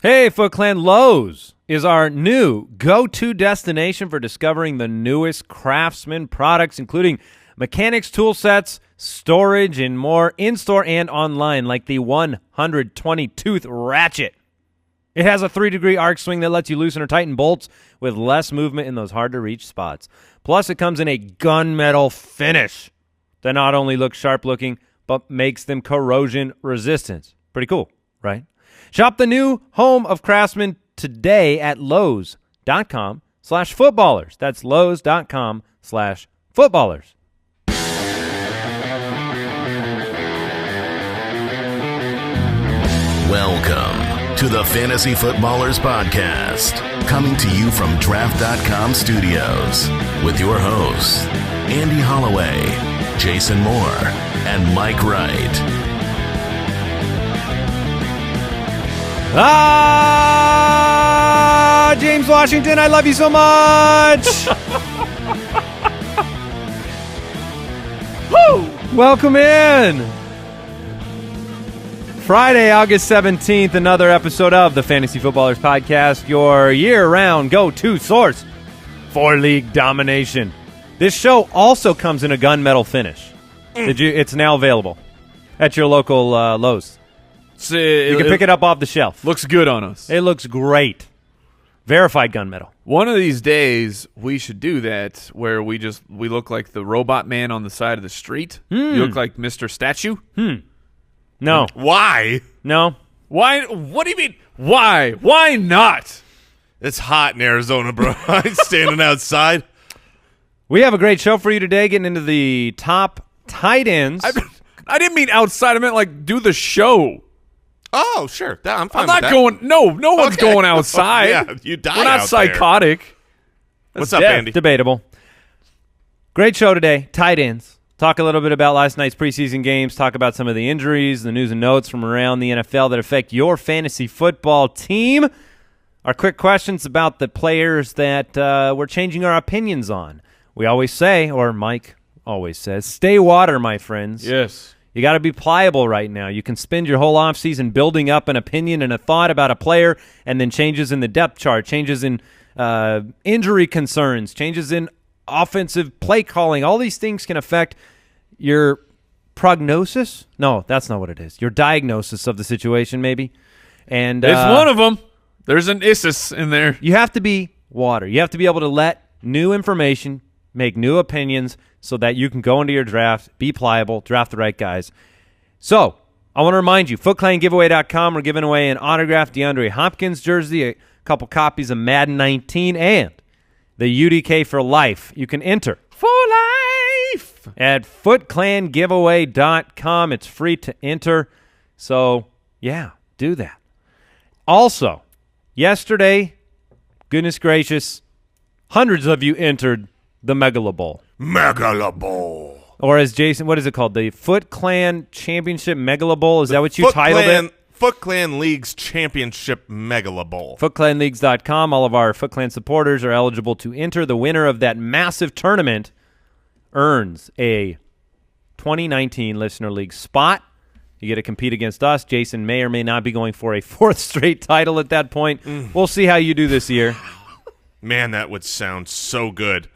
Hey, Foot Clan, Lowe's is our new go-to destination for discovering the newest Craftsman products, including mechanics tool sets, storage, and more in-store and online, like the 120-tooth ratchet. It has a 3-degree arc swing that lets you loosen or tighten bolts with less movement in those hard-to-reach spots. Plus, it comes in a gunmetal finish that not only looks sharp-looking, but makes them corrosion-resistant. Pretty cool, right? Shop the new home of Craftsman today at Lowes.com/footballers. That's Lowes.com/footballers. Welcome to the Fantasy Footballers Podcast, coming to you from Draft.com Studios with your hosts, Andy Holloway, Jason Moore, and Mike Wright. James Washington, I love you so much. Woo! Welcome in. Friday, August 17th, another episode of the Fantasy Footballers Podcast, your year-round go-to source for league domination. This show also comes in a gunmetal finish. It's now available at your local Lowe's. You can pick it up off the shelf. Looks good on us. It looks great. Verified gunmetal. One of these days, we should do that where we look like the robot man on the side of the street. You look like Mr. Statue. No. Why? No. Why? What do you mean? Why? Why not? It's hot in Arizona, bro. I'm standing outside. We have a great show for you today, getting into the top tight ends. I didn't mean outside. I meant like do the show. Oh, sure. I'm fine I'm not with that. going. No one's going outside. Yeah, you die. We're not out psychotic. There. That's What's up, death. Andy? Debatable. Great show today. Tight ends. Talk a little bit about last night's preseason games. Talk about some of the injuries, the news and notes from around the NFL that affect your fantasy football team. Our quick questions about the players that we're changing our opinions on. We always say, or Mike always says, stay water, my friends. Yes. You got to be pliable right now. You can spend your whole offseason building up an opinion and a thought about a player, and then changes in the depth chart, changes in injury concerns, changes in offensive play calling. All these things can affect your prognosis. No, that's not what it is. Your diagnosis of the situation, maybe. And It's one of them. There's an ISIS in there. you have to be water. You have to be able to let new information make new opinions so that you can go into your draft, be pliable, draft the right guys. So, I want to remind you, FootClanGiveaway.com, we're giving away an autographed DeAndre Hopkins jersey, a couple copies of Madden 19, and the UDK for life. You can enter For life. at FootClanGiveaway.com. It's free to enter. So, yeah, do that. Also, yesterday, goodness gracious, hundreds of you entered the Megala Bowl. Megala Bowl. Or as Jason, what is it called? The Foot Clan Championship Megala Bowl? Is that what you titled it? Foot Clan League's Championship Megala Bowl. FootClanLeagues.com. All of our Foot Clan supporters are eligible to enter. The winner of that massive tournament earns a 2019 Listener League spot. You get to compete against us. Jason may or may not be going for a fourth straight title at that point. We'll see how you do this year. Man, that would sound so good.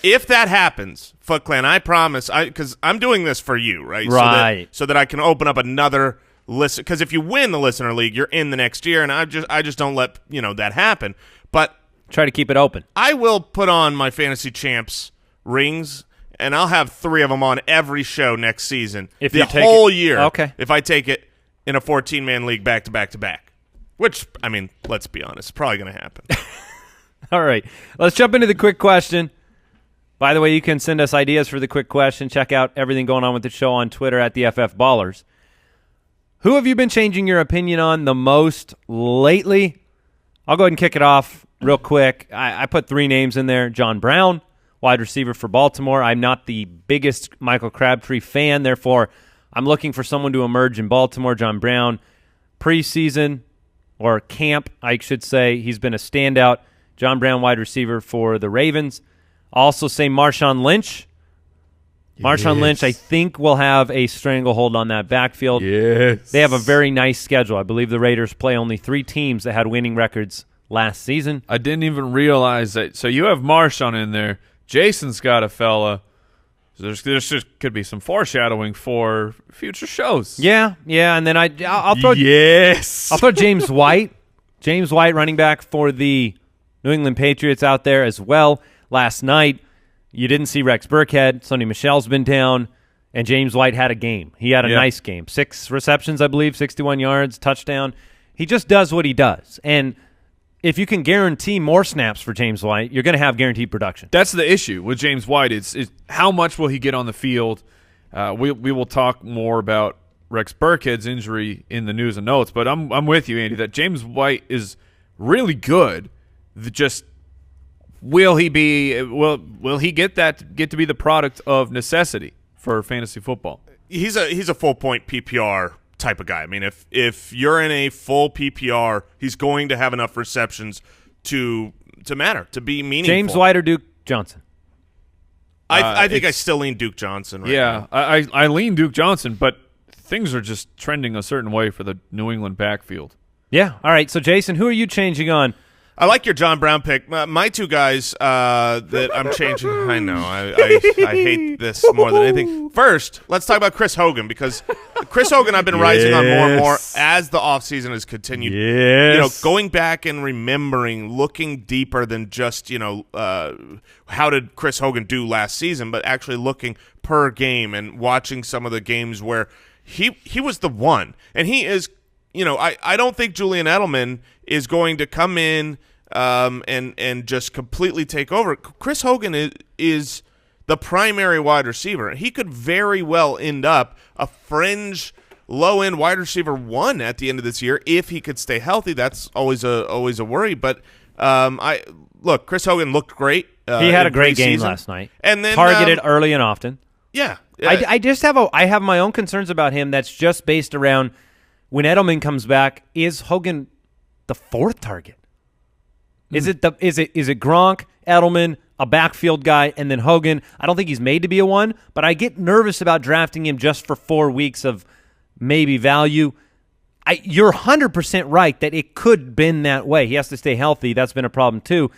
If that happens, Foot Clan, I promise, because I'm doing this for you, right? Right. So that I can open up another listen. Because if you win the Listener League, you're in the next year, and I just don't let that happen. But Try to keep it open. I will put on my Fantasy Champs rings, and I'll have 3 of them on every show next season. If the you take whole it. year. Okay. If I take it in a 14-man league back to back to back, which, I mean, let's be honest, probably going to happen. All right. Let's jump into the quick question. By the way, you can send us ideas for the quick question. Check out everything going on with the show on Twitter at the FF Ballers. Who have you been changing your opinion on the most lately? I'll go ahead and kick it off real quick. I put 3 names in there. John Brown, wide receiver for Baltimore. I'm not the biggest Michael Crabtree fan, therefore I'm looking for someone to emerge in Baltimore. John Brown, preseason or camp, I should say, he's been a standout. John Brown, wide receiver for the Ravens. Also say Marshawn Lynch Marshawn Lynch, I think, will have a stranglehold on that backfield. Yes. They have a very nice schedule. I believe the Raiders play only 3 teams that had winning records last season. I didn't even realize that. So you have Marshawn in there. Jason's got a fella. So there's just could be some foreshadowing for future shows. Yeah, and then I'll throw Yes. I'll throw James White. James White, running back for the New England Patriots, out there as well. Last night, you didn't see Rex Burkhead. Sonny Michel's been down, and James White had a game. He had a nice game. 6 receptions, I believe, 61 yards, touchdown. He just does what he does. And if you can guarantee more snaps for James White, you're going to have guaranteed production. That's the issue with James White. Is how much will he get on the field? We will talk more about Rex Burkhead's injury in the news and notes, but I'm with you, Andy, that James White is really good. Just will he get to be the product of necessity for fantasy football? He's a full point PPR type of guy. I mean, if you're in a full PPR, he's going to have enough receptions to matter, to be meaningful. James White or Duke Johnson? I think I still lean Duke Johnson right now. I lean Duke Johnson, but things are just trending a certain way for the New England backfield. Yeah. All right. So, Jason, who are you changing on? I like your John Brown pick. My 2 guys that I'm changing. I know. I hate this more than anything. First, let's talk about Chris Hogan, because Chris Hogan I've been rising on more and more as the offseason has continued. Yes. Going back and remembering, looking deeper than just, how did Chris Hogan do last season, but actually looking per game and watching some of the games where he was the one. And he is, I don't think Julian Edelman is going to come in and just completely take over. Chris Hogan is the primary wide receiver. He could very well end up a fringe low-end wide receiver 1 at the end of this year if he could stay healthy. That's always a worry. But look, Chris Hogan looked great. He had a great game last night. And then targeted early and often. Yeah. I just have my own concerns about him. That's just based around when Edelman comes back. Is Hogan the 4th target? Is it Gronk, Edelman, a backfield guy, and then Hogan? I don't think he's made to be a 1, but I get nervous about drafting him just for 4 weeks of maybe value. You're 100% right that it could have been that way. He has to stay healthy. That's been a problem too.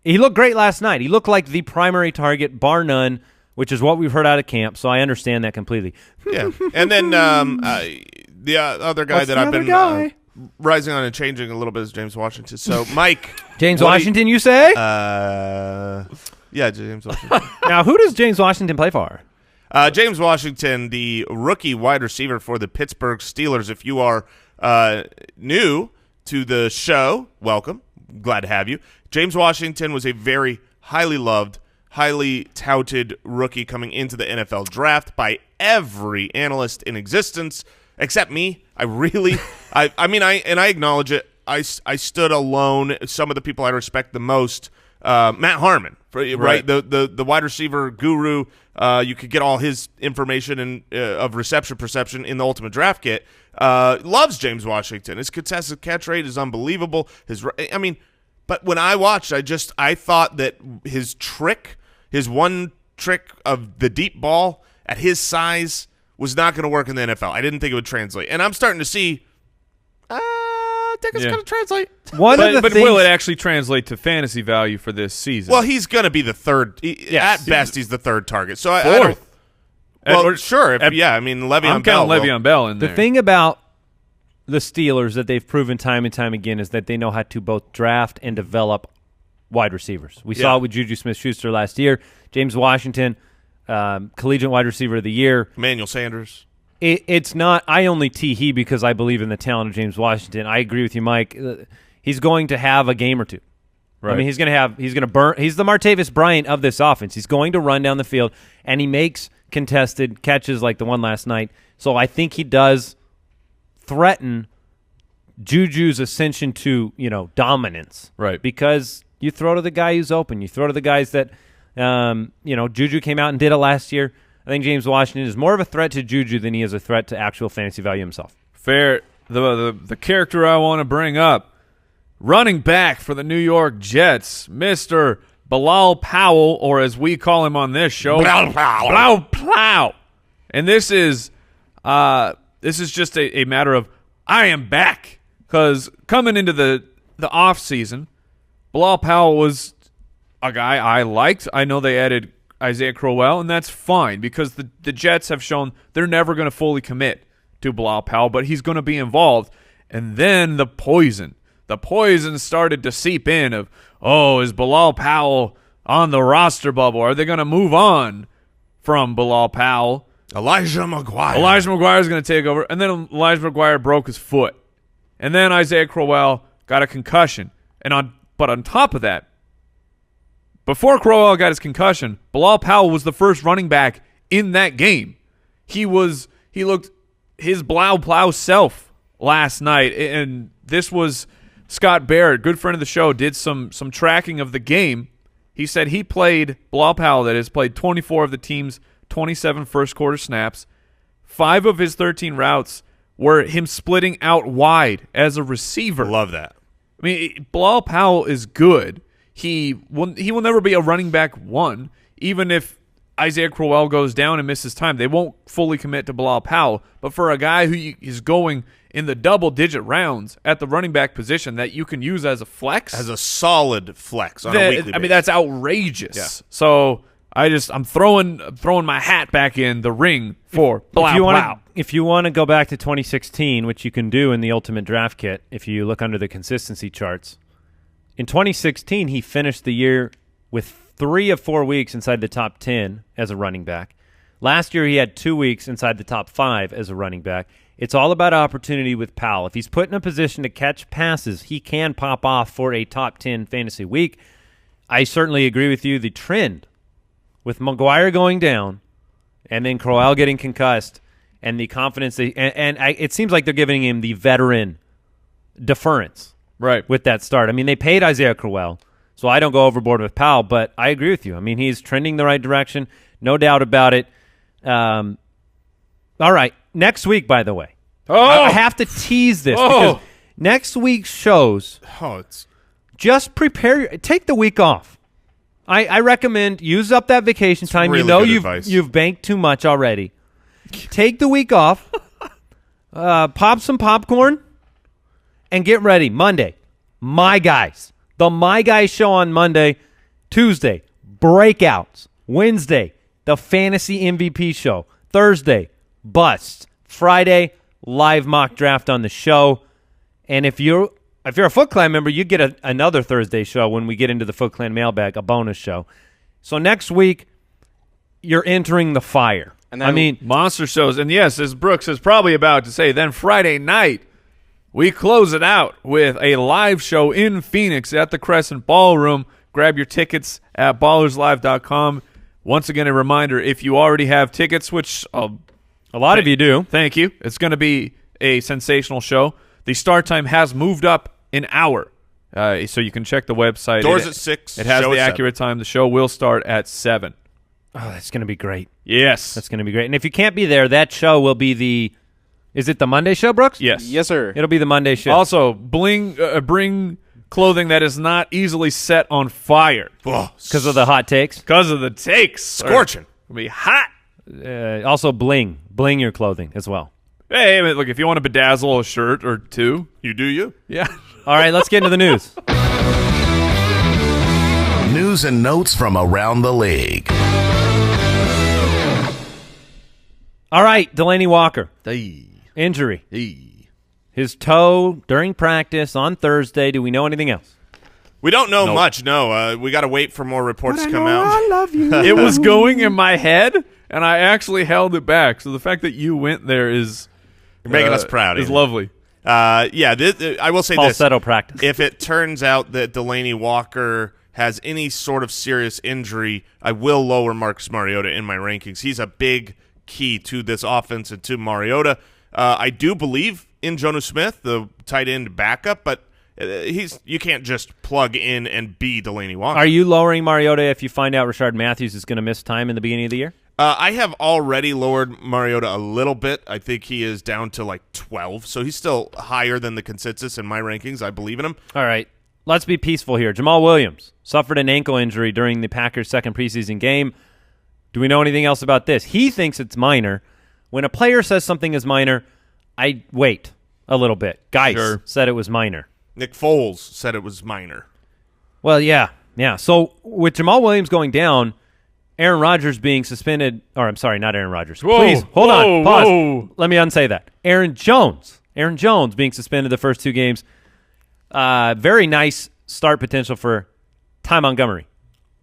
He looked great last night. He looked like the primary target, bar none, which is what we've heard out of camp, so I understand that completely. Yeah. And then the other guy that I've been rising on and changing a little bit is James Washington. So, Mike. James Washington, you say? Yeah, James Washington. Now, who does James Washington play for? James Washington, the rookie wide receiver for the Pittsburgh Steelers. If you are new to the show, welcome. Glad to have you. James Washington was a very highly loved, highly touted rookie coming into the NFL draft by every analyst in existence except me. I acknowledge it. I stood alone. Some of the people I respect the most, Matt Harmon, right? The wide receiver guru. You could get all his information and of reception perception in the Ultimate Draft Kit. Loves James Washington. His contested catch rate is unbelievable. But when I watched, I thought that his one trick of the deep ball at his size was not going to work in the NFL. I didn't think it would translate. And I'm starting to see, I think it's going to translate. But will it actually translate to fantasy value for this season? Well, he's going to be the 3rd. Yes. At best, he's the 3rd target. So 4th. I don't. Well, sure. Le'Veon Bell. I'm counting Le'Veon Bell in there. The thing about the Steelers that they've proven time and time again is that they know how to both draft and develop wide receivers. We saw it with Juju Smith-Schuster last year. James Washington, collegiate wide receiver of the year. Emmanuel Sanders. It's not – I only tee-hee because I believe in the talent of James Washington. I agree with you, Mike. He's going to have a game or two. Right. I mean, he's going to burn – he's the Martavis Bryant of this offense. He's going to run down the field, and he makes contested catches like the one last night. So I think he does threaten Juju's ascension to, dominance. Right. Because you throw to the guy who's open. You throw to the guys that, Juju came out and did it last year. I think James Washington is more of a threat to Juju than he is a threat to actual fantasy value himself. Fair. The character I want to bring up, running back for the New York Jets, Mr. Bilal Powell, or as we call him on this show, Bilal Plow. And this is just a matter of I am back, because coming into the off season, Bilal Powell was a guy I liked. I know they added Isaiah Crowell, and that's fine because the Jets have shown they're never going to fully commit to Bilal Powell, but he's going to be involved. And then the poison started to seep in of, is Bilal Powell on the roster bubble? Are they going to move on from Bilal Powell? Elijah McGuire. Elijah McGuire is going to take over. And then Elijah McGuire broke his foot. And then Isaiah Crowell got a concussion. But on top of that, before Crowell got his concussion, Bilal Powell was the first running back in that game. He looked his Plow self last night. And this was Scott Barrett, good friend of the show, did some tracking of the game. He said Bilal Powell, that is, played 24 of the team's 27 first-quarter snaps. 5 of his 13 routes were him splitting out wide as a receiver. Love that. I mean, Bilal Powell is good. He will never be a running back one, even if Isaiah Crowell goes down and misses time. They won't fully commit to Bilal Powell. But for a guy who is going in the double-digit rounds at the running back position that you can use as a flex. As a solid flex on a weekly basis. I mean, that's outrageous. Yeah. So I'm throwing my hat back in the ring for Bilal Powell. If you want to go back to 2016, which you can do in the Ultimate Draft Kit if you look under the consistency charts, in 2016 he finished the year with 3 of 4 weeks inside the top 10 as a running back. Last year he had 2 weeks inside the top 5 as a running back. It's all about opportunity with Powell. If he's put in a position to catch passes, he can pop off for a top 10 fantasy week. I certainly agree with you. The trend with McGuire going down and then Crowell getting concussed and the confidence, it seems like they're giving him the veteran deference with that start. I mean, they paid Isaiah Crowell, so I don't go overboard with Powell, but I agree with you. I mean, he's trending the right direction, no doubt about it. All right, next week, by the way. I have to tease this because next week's shows, just take the week off. I recommend use up that vacation time. Really you've banked too much already. Take the week off, pop some popcorn, and get ready. Monday, My Guys. The My Guys show on Monday. Tuesday, Breakouts. Wednesday, the Fantasy MVP show. Thursday, Busts. Friday, live mock draft on the show. And if you're a Foot Clan member, you get another Thursday show when we get into the Foot Clan mailbag, a bonus show. So next week, you're entering the fire. And then, monster shows. And yes, as Brooks is probably about to say, then Friday night, we close it out with a live show in Phoenix at the Crescent Ballroom. Grab your tickets at ballerslive.com. Once again, a reminder, if you already have tickets, which a lot of you do. Thank you. It's going to be a sensational show. The start time has moved up an hour, so you can check the website. Doors at 6. It has the accurate time. The show will start at 7. Oh, that's going to be great. Yes. That's going to be great. And if you can't be there, that show will be is it the Monday show, Brooks? Yes. Yes, sir. It'll be the Monday show. Also, bring clothing that is not easily set on fire. Because of the hot takes? Because of the takes. Scorching. It'll be hot. Also, bling your clothing as well. Hey, look, if you want to bedazzle a shirt or two. You do you. Yeah. All right, let's get into the news. News and notes from around the league. All right, Delanie Walker. Injury. His toe during practice on Thursday. Do we know anything else? We don't know much, no. We got to wait for more reports to come out. I love you. It was going in my head, and I actually held it back. So the fact that you went there is making us proud. Is lovely. I will say falsetto this. Practice. If it turns out that Delanie Walker has any sort of serious injury, I will lower Marcus Mariota in my rankings. He's a big key to this offense and to Mariota. I do believe in Jonnu Smith, the tight end backup, but you can't just plug in and be Delanie Walker. Are you lowering Mariota if you find out Rashard Matthews is going to miss time in the beginning of the year? I have already lowered Mariota a little bit. I think he is down to like 12, so he's still higher than the consensus in my rankings. I believe in him. All right. let's be peaceful here. Jamal Williams suffered an ankle injury during the Packers' second preseason game. Do we know anything else about this? He thinks it's minor. When a player says something is minor, I wait a little bit. Geis said it was minor. Nick Foles said it was minor. Well, yeah. So with Jamal Williams going down, Aaron Rodgers being suspended, or I'm sorry, not Aaron Rodgers. Please, hold on. Pause. Let me unsay that. Aaron Jones being suspended the first 2 games. Very nice start potential for Ty Montgomery.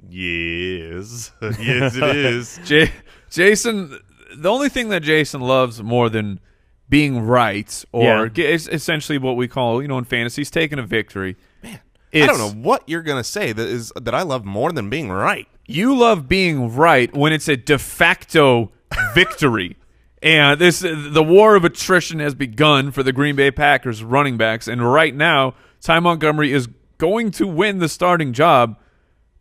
Yes. Yes, it is. Jason, the only thing that Jason loves more than being right or is essentially what we call, in fantasy, is taking a victory. Man, I don't know what you're going to say that I love more than being right. You love being right when it's a de facto victory. And the war of attrition has begun for the Green Bay Packers running backs. And right now, Ty Montgomery is going to win the starting job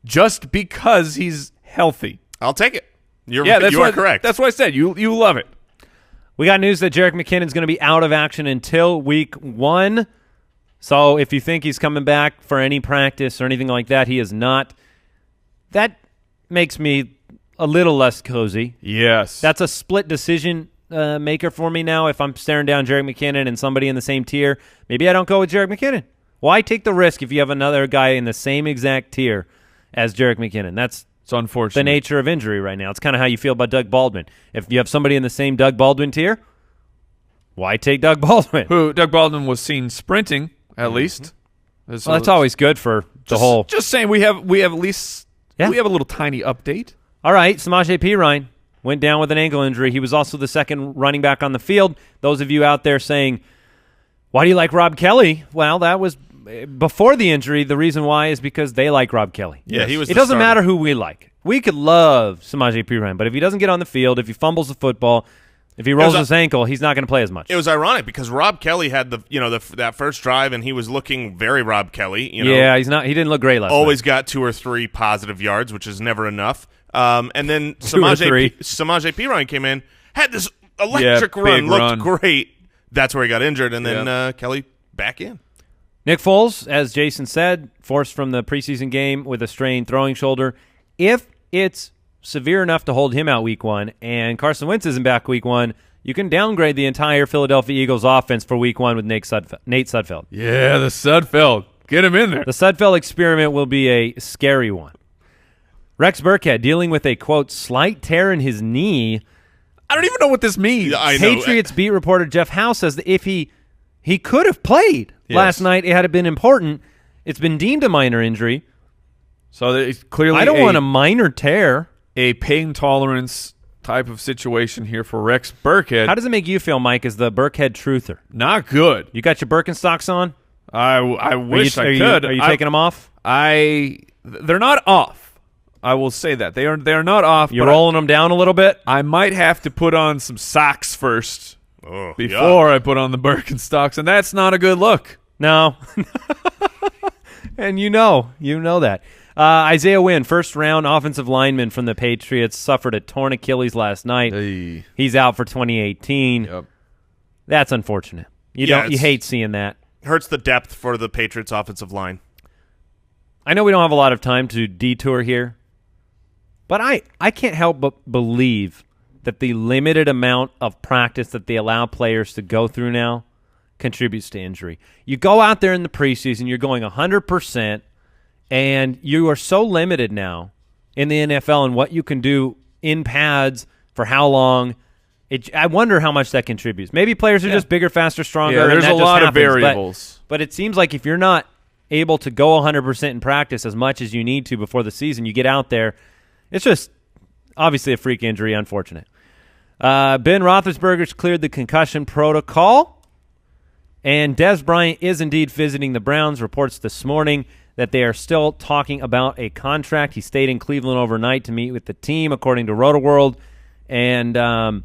just because he's healthy. I'll take it. You are correct. That's what I said. You love it. We got news that Jerick McKinnon's going to be out of action until week 1. So if you think he's coming back for any practice or anything like that, he is not. That makes me a little less cozy. Yes. That's a split decision maker for me now. If I'm staring down Jerick McKinnon and somebody in the same tier, maybe I don't go with Jerick McKinnon. Why take the risk if you have another guy in the same exact tier as Jerick McKinnon? It's unfortunate. The nature of injury right now. It's kind of how you feel about Doug Baldwin. If you have somebody in the same Doug Baldwin tier, why take Doug Baldwin? Doug Baldwin was seen sprinting, at least. Well, that's always good for the whole. Just saying, we have at least we have a little tiny update. All right, Samaje Perine went down with an ankle injury. He was also the second running back on the field. Those of you out there saying, why do you like Rob Kelly? Well, that was before the injury. The reason why is because they like Rob Kelly. Yeah, he was. It doesn't matter who we like. We could love Samaje Perine, but if he doesn't get on the field, if he fumbles the football, if he rolls his ankle, he's not going to play as much. It was ironic because Rob Kelly had that first drive, and he was looking very Rob Kelly. Yeah, he's not. He didn't look great last night. Always got 2 or 3 positive yards, which is never enough. And then Samaje Perine came in, had this electric run, looked great. That's where he got injured, and then Kelly back in. Nick Foles, as Jason said, forced from the preseason game with a strained throwing shoulder. If it's severe enough to hold him out week 1 and Carson Wentz isn't back week 1, you can downgrade the entire Philadelphia Eagles offense for week 1 with Nate Sudfeld. Yeah, the Sudfeld. Get him in there. The Sudfeld experiment will be a scary one. Rex Burkhead dealing with a, quote, slight tear in his knee. I don't even know what this means. I know. Patriots beat reporter Jeff Howe says that if he could have played last night, had it been important. It's been deemed a minor injury. So it's clearly I don't want a minor tear. A pain tolerance type of situation here for Rex Burkhead. How does it make you feel, Mike, as the Burkhead truther? Not good. You got your Birkenstocks on? I wish I could. Are you taking them off? They're not off. I will say that. They are not off. You're rolling them down a little bit? I might have to put on some socks first before I put on the Birkenstocks, and that's not a good look. No. And you know that. Isaiah Wynn, first-round offensive lineman from the Patriots, suffered a torn Achilles last night. Hey. He's out for 2018. Yep. That's unfortunate. You hate seeing that. Hurts the depth for the Patriots' offensive line. I know we don't have a lot of time to detour here, but I can't help but believe that the limited amount of practice that they allow players to go through now contributes to injury. You go out there in the preseason, you're going 100%, and you are so limited now in the NFL and what you can do in pads for how long. I wonder how much that contributes. Maybe players are just bigger, faster, stronger. Yeah, there's and that a lot just of happens. variables. But it seems like if you're not able to go 100% in practice as much as you need to before the season, you get out there, it's just obviously a freak injury, unfortunate. Ben Roethlisberger's cleared the concussion protocol, and Dez Bryant is indeed visiting the Browns. Reports this morning that they are still talking about a contract. He stayed in Cleveland overnight to meet with the team, according to RotoWorld. And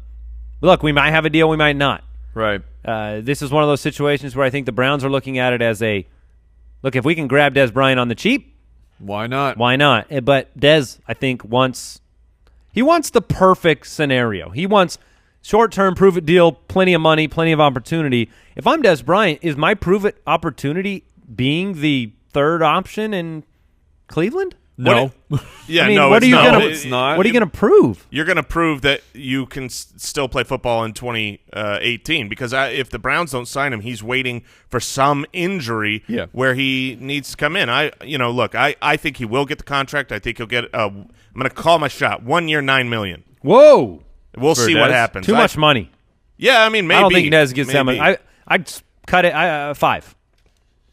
look, we might have a deal, we might not. Right. This is one of those situations where I think the Browns are looking at it as look, if we can grab Dez Bryant on the cheap, why not? Why not? But Dez, I think, wants the perfect scenario. He wants short-term prove-it deal, plenty of money, plenty of opportunity. If I'm Dez Bryant, is my prove-it opportunity being the third option in Cleveland? No. Yeah, I mean, no, what it's are you not. gonna? It's not. What are you going to prove? You're going to prove that you can still play football in 2018 because if the Browns don't sign him, he's waiting for some injury where he needs to come in. I think he will get the contract. I think he'll get. I'm going to call my shot. 1 year, $9 million. Whoa! We'll see what happens. Too much money. Yeah, I mean, maybe. I don't think Nez gets that much. I'd cut it 5.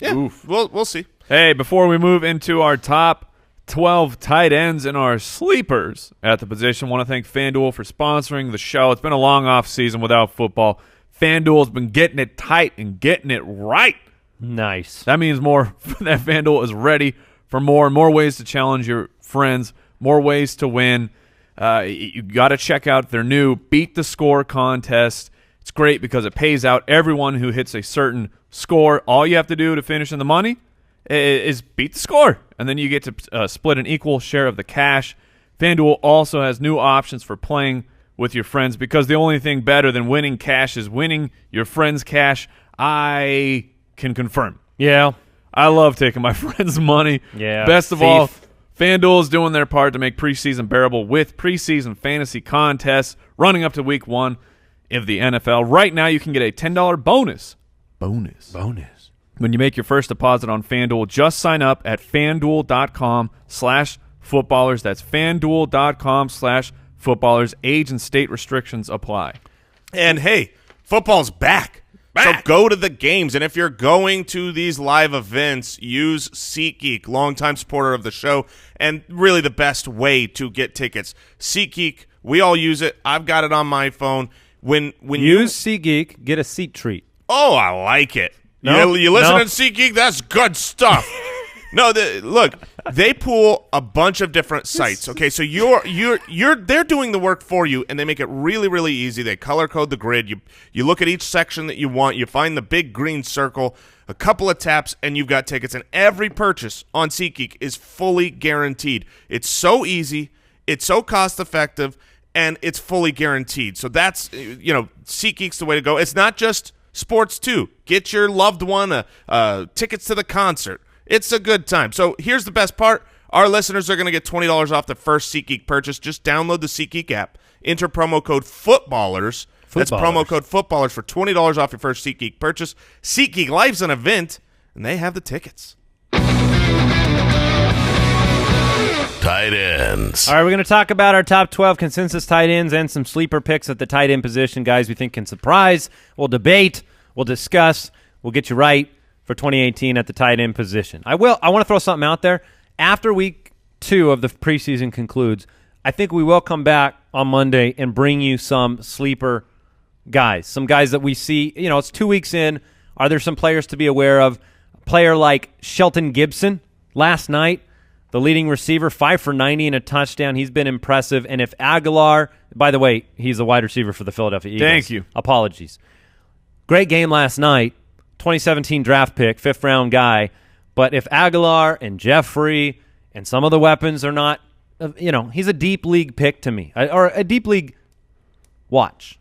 Yeah, Oof. We'll see. Hey, before we move into our top 12 tight ends and our sleepers at the position, I want to thank FanDuel for sponsoring the show. It's been a long off season without football. FanDuel's been getting it tight and getting it right. Nice. That means more that FanDuel is ready for more and more ways to challenge your friends, more ways to win. You got to check out their new Beat the Score contest. It's great because it pays out everyone who hits a certain score. All you have to do to finish in the money is beat the score, and then you get to split an equal share of the cash. FanDuel also has new options for playing with your friends because the only thing better than winning cash is winning your friends' cash. I can confirm. Yeah. I love taking my friends' money. Yeah. Best of all, FanDuel is doing their part to make preseason bearable with preseason fantasy contests running up to week 1 of the NFL. Right now, you can get a $10 bonus. Bonus. When you make your first deposit on FanDuel, just sign up at FanDuel.com/footballers. That's FanDuel.com/footballers. Age and state restrictions apply. And, hey, football's back. So go to the games. And if you're going to these live events, use SeatGeek, longtime supporter of the show, and really the best way to get tickets. SeatGeek, we all use it. I've got it on my phone. When Use SeatGeek, get a seat treat. Oh, I like it. No? You listen No? to SeatGeek? That's good stuff. No, look, they pool a bunch of different sites. Okay, so they're doing the work for you, and they make it really, really easy. They color code the grid. You look at each section that you want. You find the big green circle, a couple of taps, and you've got tickets. And every purchase on SeatGeek is fully guaranteed. It's so easy. It's so cost effective, and it's fully guaranteed. So that's SeatGeek's the way to go. It's not just sports too. Get your loved one tickets to the concert. It's a good time. So here's the best part. Our listeners are going to get $20 off the first SeatGeek purchase. Just download the SeatGeek app. Enter promo code FOOTBALLERS. That's promo code FOOTBALLERS for $20 off your first SeatGeek purchase. SeatGeek Live's an event, and they have the tickets. Tight ends. All right, we're going to talk about our top 12 consensus tight ends and some sleeper picks at the tight end position, guys we think can surprise. We'll debate. We'll discuss. We'll get you right for 2018 at the tight end position. I want to throw something out there. After week 2 of the preseason concludes, I think we will come back on Monday and bring you some sleeper guys, some guys that we see. It's 2 weeks in. Are there some players to be aware of? A player like Shelton Gibson last night, the leading receiver, 5 for 90 and a touchdown. He's been impressive. And if Aguilar, by the way, he's a wide receiver for the Philadelphia Eagles. Thank you. Apologies. Great game last night. 2017 draft pick, 5th-round guy. But if Aguilar and Jeffrey and some of the weapons are not, he's a deep league pick to me. Or a deep league watch.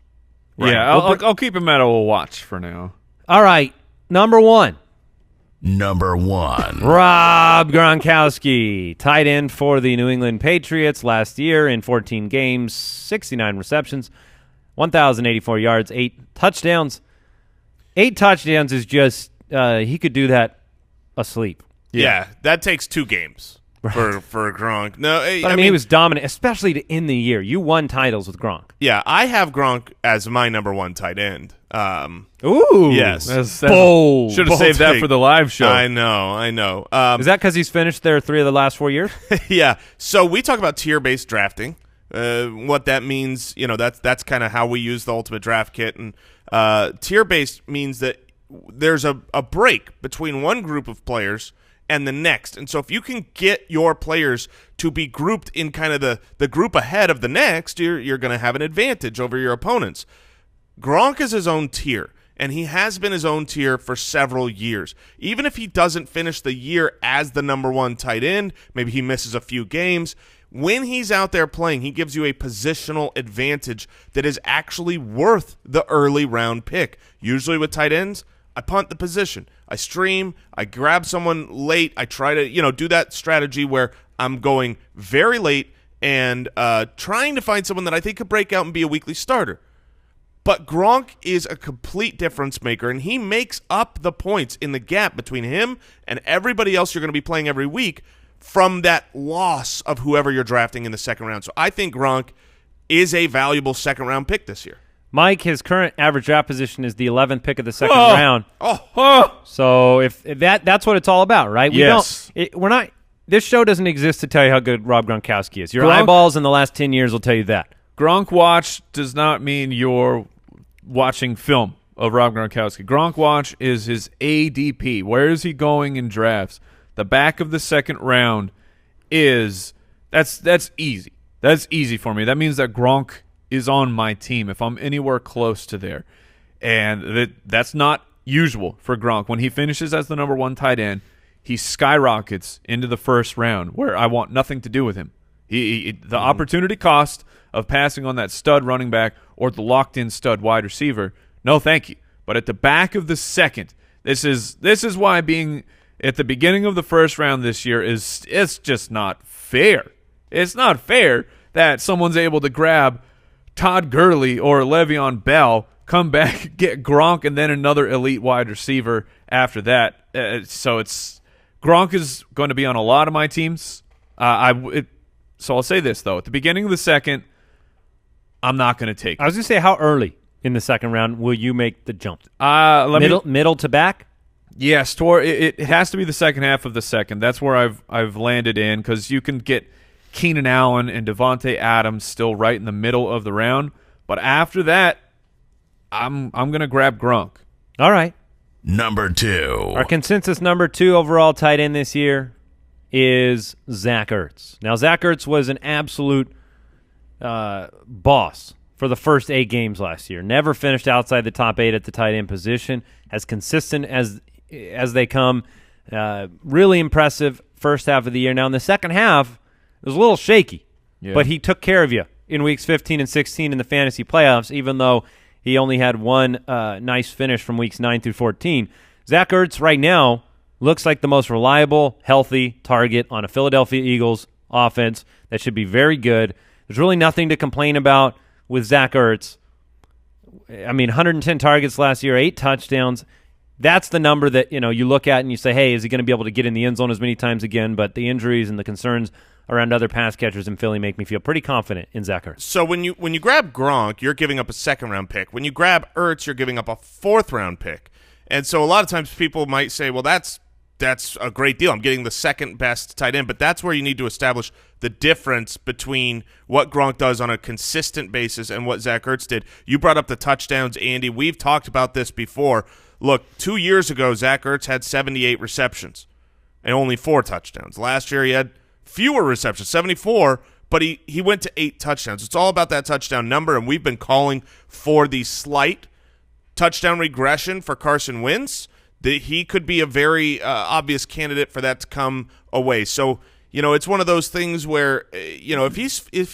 Right. Yeah, I'll keep him at a watch for now. All right, number 1. Rob Gronkowski, tight end for the New England Patriots last year in 14 games, 69 receptions, 1,084 yards, 8 touchdowns. 8 touchdowns is just he could do that asleep. Yeah, that takes 2 games for Gronk. No, but I mean, he was dominant, especially to end the year. You won titles with Gronk. Yeah, I have Gronk as my number 1 tight end. Ooh, yes, that's bold. Should have saved that for the live show. I know. Is that because he's finished there 3 of the last 4 years? Yeah. So we talk about tier-based drafting. What that means, that's kind of how we use the Ultimate Draft Kit. And tier-based means that there's a break between one group of players and the next. And so if you can get your players to be grouped in kind of the group ahead of the next, you're going to have an advantage over your opponents. Gronk is his own tier, and he has been his own tier for several years. Even if he doesn't finish the year as the number 1 tight end, maybe he misses a few games, when he's out there playing, he gives you a positional advantage that is actually worth the early round pick. Usually with tight ends, I punt the position. I stream. I grab someone late. I try to, do that strategy where I'm going very late and trying to find someone that I think could break out and be a weekly starter. But Gronk is a complete difference maker, and he makes up the points in the gap between him and everybody else you're going to be playing every week from that loss of whoever you're drafting in the second round. So I think Gronk is a valuable second-round pick this year. Mike, his current average draft position is the 11th pick of the second round. So if that's what it's all about, right? This show doesn't exist to tell you how good Rob Gronkowski is. Your eyeballs in the last 10 years will tell you that. Gronk watch does not mean you're watching film of Rob Gronkowski. Gronk watch is his ADP. Where is he going in drafts? The back of the second round that's easy. That's easy for me. That means that Gronk is on my team if I'm anywhere close to there. And that's not usual for Gronk. When he finishes as the number 1 tight end, he skyrockets into the first round where I want nothing to do with him. The opportunity cost of passing on that stud running back or the locked-in stud wide receiver, no thank you. But at the back of the second, this is why being at the beginning of the first round this year it's just not fair. It's not fair that someone's able to grab Todd Gurley or Le'Veon Bell, come back, get Gronk, and then another elite wide receiver after that. So Gronk is going to be on a lot of my teams. So I'll say this, though. At the beginning of the second, I'm not going to take it. I was going to say, how early in the second round will you make the jump? Middle to back? Yes, it has to be the second half of the second. That's where I've landed in, because you can get Keenan Allen and Devontae Adams still right in the middle of the round. But after that, I'm going to grab Gronk. All right. Number 2. Our consensus number 2 overall tight end this year is Zach Ertz. Now, Zach Ertz was an absolute boss for the first 8 games last year. Never finished outside the top 8 at the tight end position. As consistent as they come. Really impressive first half of the year. Now, in the second half, it was a little shaky, but he took care of you in weeks 15 and 16 in the fantasy playoffs, even though he only had one nice finish from weeks 9 through 14. Zach Ertz right now looks like the most reliable, healthy target on a Philadelphia Eagles offense that should be very good. There's really nothing to complain about with Zach Ertz. I mean, 110 targets last year, 8 touchdowns. That's the number that you look at and you say, hey, is he going to be able to get in the end zone as many times again? But the injuries and the concerns around other pass catchers in Philly make me feel pretty confident in Zach Ertz. So when you grab Gronk, you're giving up a second-round pick. When you grab Ertz, you're giving up a fourth-round pick. And so a lot of times people might say, well, that's a great deal. I'm getting the second-best tight end. But that's where you need to establish the difference between what Gronk does on a consistent basis and what Zach Ertz did. You brought up the touchdowns, Andy. We've talked about this before. Look, 2 years ago, Zach Ertz had 78 receptions and only 4 touchdowns. Last year, he had fewer receptions, 74, but he went to 8 touchdowns. It's all about that touchdown number, and we've been calling for the slight touchdown regression for Carson Wentz. That he could be a very obvious candidate for that to come away. So, it's one of those things where, if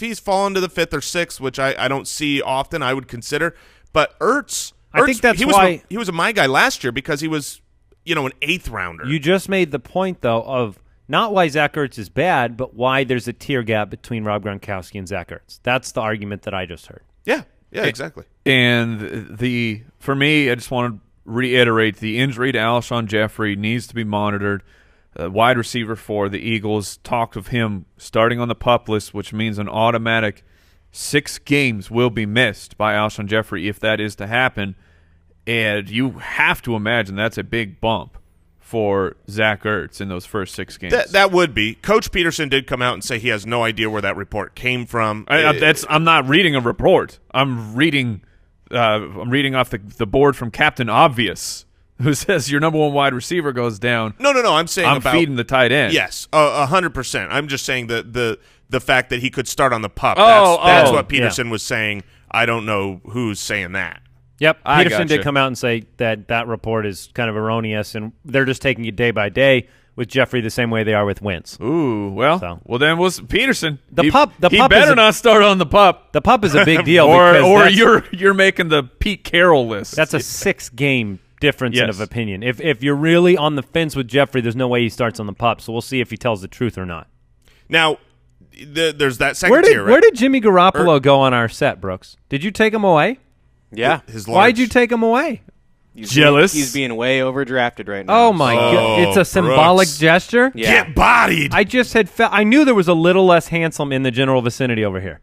he's fallen to the 5th or 6th, which I don't see often, I would consider. But Ertz, I think that's why he was my guy last year because he was, an 8th rounder. You just made the point, though, of not why Zach Ertz is bad, but why there's a tier gap between Rob Gronkowski and Zach Ertz. That's the argument that I just heard. Yeah, exactly. And for me, I just want to reiterate, the injury to Alshon Jeffrey needs to be monitored. Wide receiver for the Eagles, talked of him starting on the PUP list, which means an automatic 6 games will be missed by Alshon Jeffrey if that is to happen. And you have to imagine that's a big bump for Zach Ertz in those first 6 games. That would be. Coach Peterson did come out and say he has no idea where that report came from. I'm not reading a report. I'm reading off the board from Captain Obvious, who says your number 1 wide receiver goes down. No. I'm saying I'm feeding the tight end. Yes, 100%. I'm just saying the fact that he could start on the PUP. That's what Peterson was saying. I don't know who's saying that. Yep, Peterson did come out and say that report is kind of erroneous, and they're just taking it day by day with Jeffrey the same way they are with Wentz. Ooh, well then Peterson. The PUP better not start on the PUP. The PUP is a big deal, or you're making the Pete Carroll list. That's a 6-game difference of opinion. If you're really on the fence with Jeffrey, there's no way he starts on the pup. So we'll see if he tells the truth or not. Now, there's that second tier, right? Where did Jimmy Garoppolo go on our set, Brooks? Did you take him away? Yeah. Why'd you take him away? Jealous. He's being way overdrafted right now. Oh, my God. It's a symbolic gesture? Yeah. Get bodied. I just had I knew there was a little less handsome in the general vicinity over here.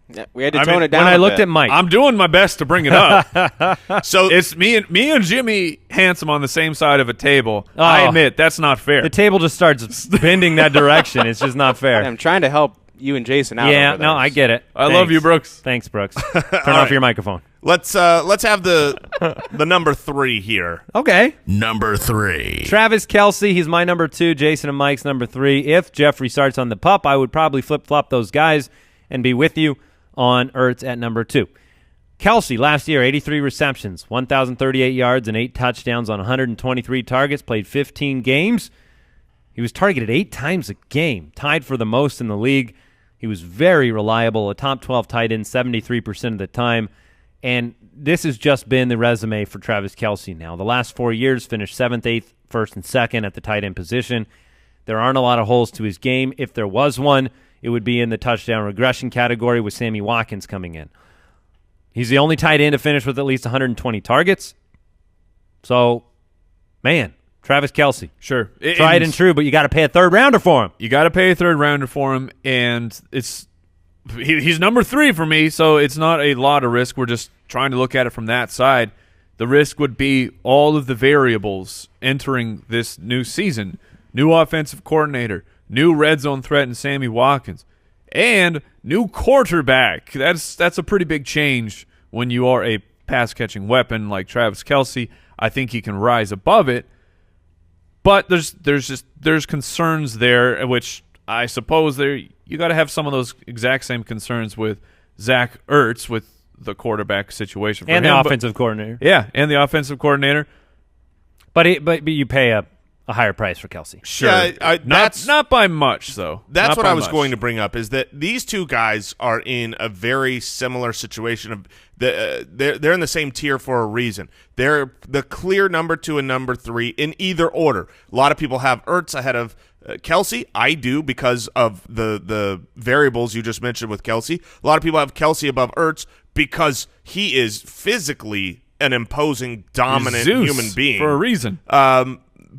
Yeah, we had to tone it down. When I looked at Mike. I'm doing my best to bring it up. So It's me and Jimmy handsome on the same side of a table. I admit that's not fair. The table just starts bending that direction. It's just not fair. I'm trying to help you and Jason out. Yeah, over there. no, I get it. I love you, Brooks. Thanks, Brooks. Turn off your microphone. let's have the number 3 here. Okay. Number 3. Travis Kelce, he's my number 2. Jason and Mike's number 3. If Jeffrey starts on the pup, I would probably flip-flop those guys and be with you on Ertz at number 2. Kelce, last year, 83 receptions, 1,038 yards, and 8 touchdowns on 123 targets, played 15 games. He was targeted 8 times a game, tied for the most in the league. He was very reliable, a top 12 tight end 73% of the time. And this has just been the resume for Travis Kelce now. The last 4 years finished 7th, 8th, 1st, and 2nd at the tight end position. There aren't a lot of holes to his game. If there was one, it would be in the touchdown regression category with Sammy Watkins coming in. He's the only tight end to finish with at least 120 targets. So, man, Travis Kelce. Sure. Tried and true, but you got to pay a third rounder for him. You got to pay a third rounder for him, and he's number 3 for me, so it's not a lot of risk. We're just trying to look at it from that side. The risk would be all of the variables entering this new season. New offensive coordinator, new red zone threat in Sammy Watkins, and new quarterback. That's a pretty big change when you are a pass-catching weapon like Travis Kelce. I think he can rise above it. But there's concerns there, which I suppose you got to have some of those exact same concerns with Zach Ertz with the quarterback situation for and him. the offensive coordinator. Yeah, and the offensive coordinator. But you pay a higher price for Kelce. Sure, Yeah, not by much though. That's Not what by I was much. going to bring up, is that these two guys are in a very similar situation. Of they're in the same tier for a reason. They're the clear number 2 and number 3 in either order. A lot of people have Ertz ahead of Kelce. I do, because of the variables you just mentioned with Kelce. A lot of people have Kelce above Ertz because he is physically an imposing, dominant Zeus human being for a reason.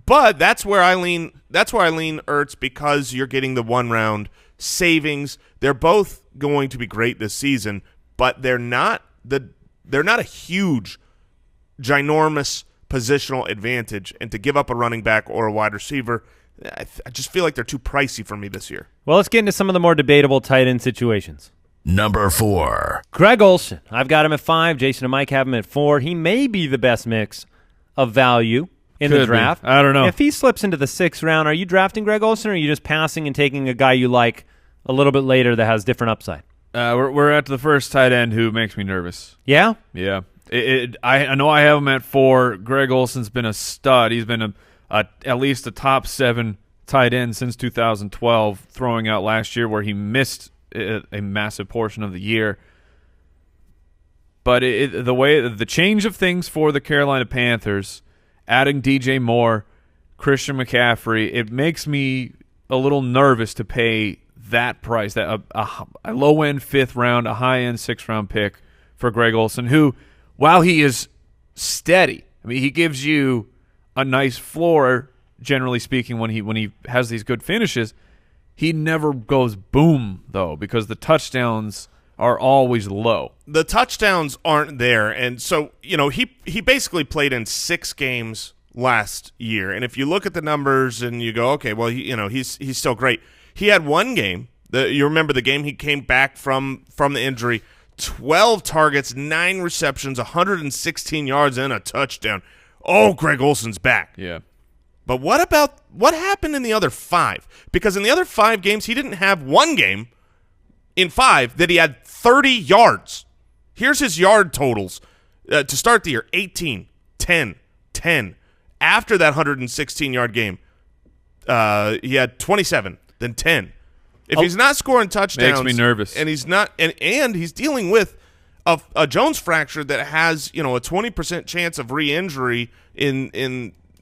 But that's where I lean. That's where I lean Ertz, because you're getting the 1-round savings. They're both going to be great this season, but they're not a huge, ginormous positional advantage. And to give up a running back or a wide receiver, I just feel like they're too pricey for me this year. Well, let's get into some of the more debatable tight end situations. Number 4. Greg Olsen. I've got him at 5. Jason and Mike have him at 4. He may be the best mix of value in the Could be. draft. I don't know. If he slips into the 6th round, are you drafting Greg Olsen, or are you just passing and taking a guy you like a little bit later that has different upside? We're at the first tight end who makes me nervous. Yeah? Yeah. I know I have him at 4. Greg Olsen's been a stud. He's been at least a top 7 tight end since 2012, throwing out last year where he missed a massive portion of the year. But the change of things for the Carolina Panthers, adding DJ Moore, Christian McCaffrey, it makes me a little nervous to pay that price, that a low-end 5th round, a high-end 6th round pick for Greg Olsen, who, while he is steady, I mean, he gives you a nice floor, generally speaking, when he has these good finishes. He never goes boom, though, because the touchdowns are always low. The touchdowns aren't there, and so he basically played in 6 games last year. And if you look at the numbers and you go, okay, well, he's still great. He had 1 game. You remember the game he came back from the injury, 12 targets, 9 receptions, 116 yards, and a touchdown. Oh, Greg Olsen's back. Yeah. But what happened in the other 5? Because in the other 5 games, he didn't have 1 game in 5 that he had 30 yards. Here's his yard totals to start the year: 18, 10, 10. After that 116-yard game, he had 27, then 10. If he's not scoring touchdowns, makes me nervous. And he's not, and he's dealing with a Jones fracture that has, a 20% chance of re-injury in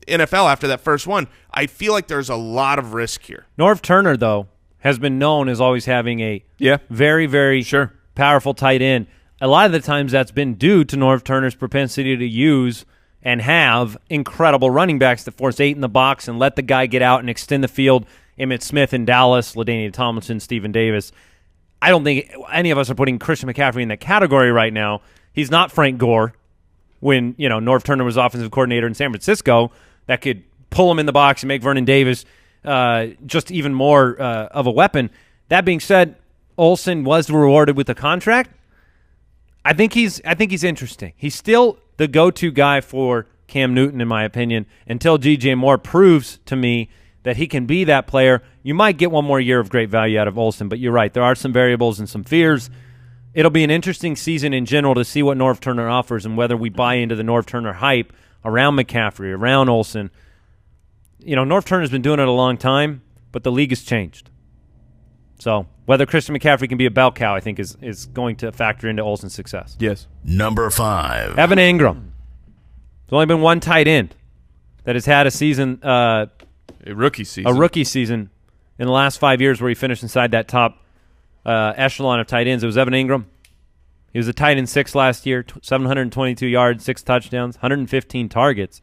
NFL after that first one, I feel like there's a lot of risk here. Norv Turner, though, has been known as always having a very, very powerful tight end. A lot of the times that's been due to Norv Turner's propensity to use and have incredible running backs that force 8 in the box and let the guy get out and extend the field. Emmitt Smith in Dallas, LaDainian Tomlinson, Stephen Davis. I don't think any of us are putting Christian McCaffrey in that category right now. He's not Frank Gore when, Norv Turner was offensive coordinator in San Francisco that could pull him in the box and make Vernon Davis just even more of a weapon. That being said, Olsen was rewarded with a contract. I think he's interesting. He's still the go-to guy for Cam Newton, in my opinion, until G.J. Moore proves to me that he can be that player. You might get one more year of great value out of Olsen, but you're right. There are some variables and some fears. It'll be an interesting season in general to see what Norv Turner offers and whether we buy into the Norv Turner hype around McCaffrey, around Olsen. Norv Turner's been doing it a long time, but the league has changed. So whether Christian McCaffrey can be a bell cow, I think, is going to factor into Olsen's success. Yes. Number 5. Evan Engram. There's only been one tight end that has had a season, a rookie season in the last 5 years where he finished inside that top echelon of tight ends. It was Evan Engram. He was a tight end 6 last year, 722 yards, 6 touchdowns, 115 targets.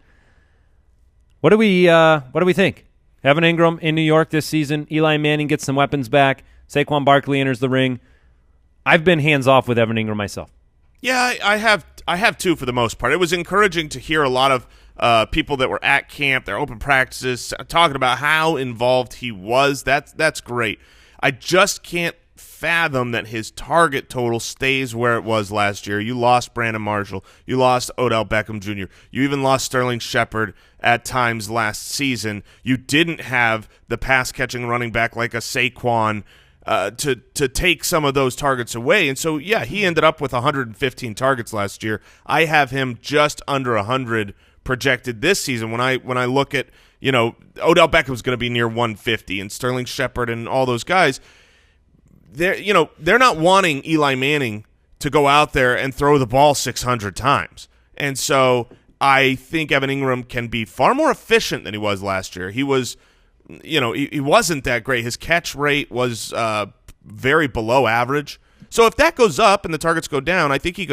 What do we think? Evan Engram in New York this season. Eli Manning gets some weapons back. Saquon Barkley enters the ring. I've been hands off with Evan Engram myself. Yeah, I have too for the most part. It was encouraging to hear a lot of people that were at camp, their open practices, talking about how involved he was. That's great. I just can't fathom that his target total stays where it was last year. You lost Brandon Marshall. You lost Odell Beckham Jr. You even lost Sterling Shepard at times last season. You didn't have the pass-catching running back like a Saquon to take some of those targets away. And so, yeah, he ended up with 115 targets last year. I have him just under 100 projected this season. When I look at, Odell Beckham's going to be near 150 and Sterling Shepard and all those guys, they're not wanting Eli Manning to go out there and throw the ball 600 times. And so I think Evan Engram can be far more efficient than he was last year. He was, he wasn't that great. His catch rate was very below average. So if that goes up and the targets go down, I think he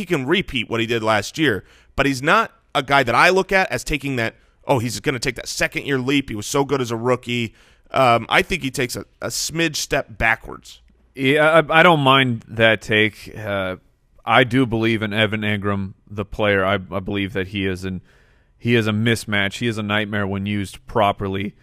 can repeat what he did last year. But he's not a guy that I look at as taking that, he's going to take that second-year leap. He was so good as a rookie. I think he takes a smidge step backwards. Yeah, I don't mind that take. I do believe in Evan Engram, the player. I believe that he is a mismatch. He is a nightmare when used properly.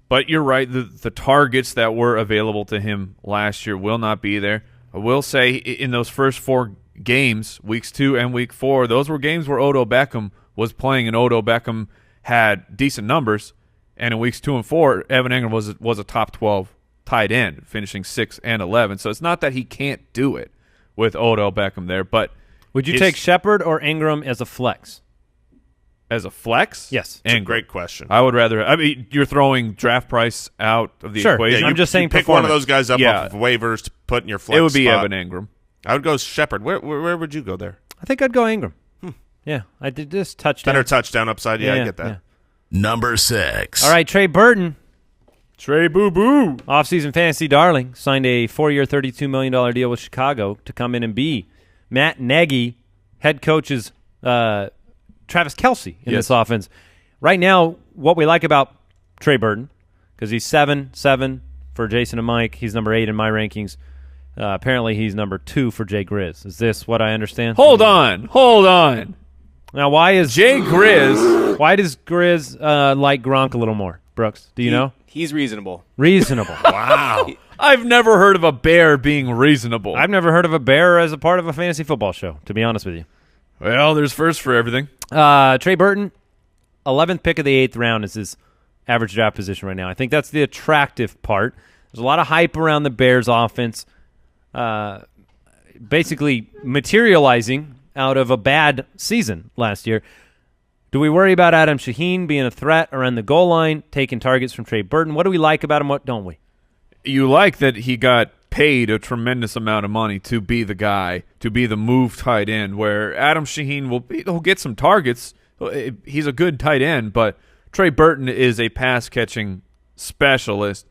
But you're right. The targets that were available to him last year will not be there. I will say in those first 4 games, weeks 2 and week 4, those were games where Odell Beckham was playing and Odell Beckham had decent numbers. And in weeks 2 and 4, Evan Engram was a top 12 tight end, finishing 6 and 11. So it's not that he can't do it with Odell Beckham there. But would you take Shepard or Engram as a flex? As a flex? Yes. It's a great question. I would rather. I mean, you're throwing draft price out of the equation. Yeah, I'm just saying pick one of those guys up off of waivers to put in your flex. It would be spot. Evan Engram. I would go Shepard. Where would you go there? I think I'd go Engram. Yeah, I did this touchdown. Better touchdown upside. Yeah, I get that. Yeah. Number 6. All right, Trey Burton, Trey Boo-Boo. offseason fantasy darling, signed a 4-year, $32 million deal with Chicago to come in and be Matt Nagy, head coach's Travis Kelce in this offense. Right now, what we like about Trey Burton, because he's 7-7 for Jason and Mike. He's number 8 in my rankings. Apparently, he's number 2 for Jay Grizz. Is this what I understand? Hold on. Now, why does Grizz like Gronk a little more? Brooks, do you know? He's reasonable. Reasonable. Wow. I've never heard of a bear being reasonable. I've never heard of a bear as a part of a fantasy football show, to be honest with you. Well, there's first for everything. Trey Burton, 11th pick of the 8th round is his average draft position right now. I think that's the attractive part. There's a lot of hype around the Bears offense, basically materializing out of a bad season last year. Do we worry about Adam Shaheen being a threat around the goal line, taking targets from Trey Burton? What do we like about him? What don't we? You like that he got paid a tremendous amount of money to be the guy, to be the move tight end, where Adam Shaheen he'll get some targets. He's a good tight end, but Trey Burton is a pass-catching specialist.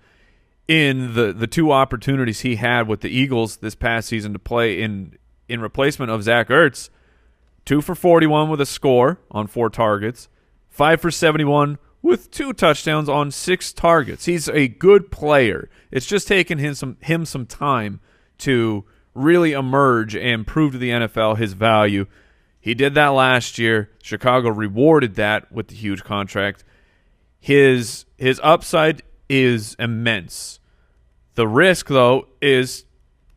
In the two opportunities he had with the Eagles this past season to play in replacement of Zach Ertz, 2 for 41 with a score on 4 targets, 5 for 71 with 2 touchdowns on 6 targets. He's a good player. It's just taken him some time to really emerge and prove to the NFL his value. He did that last year. Chicago rewarded that with the huge contract. His upside is immense. The risk, though, is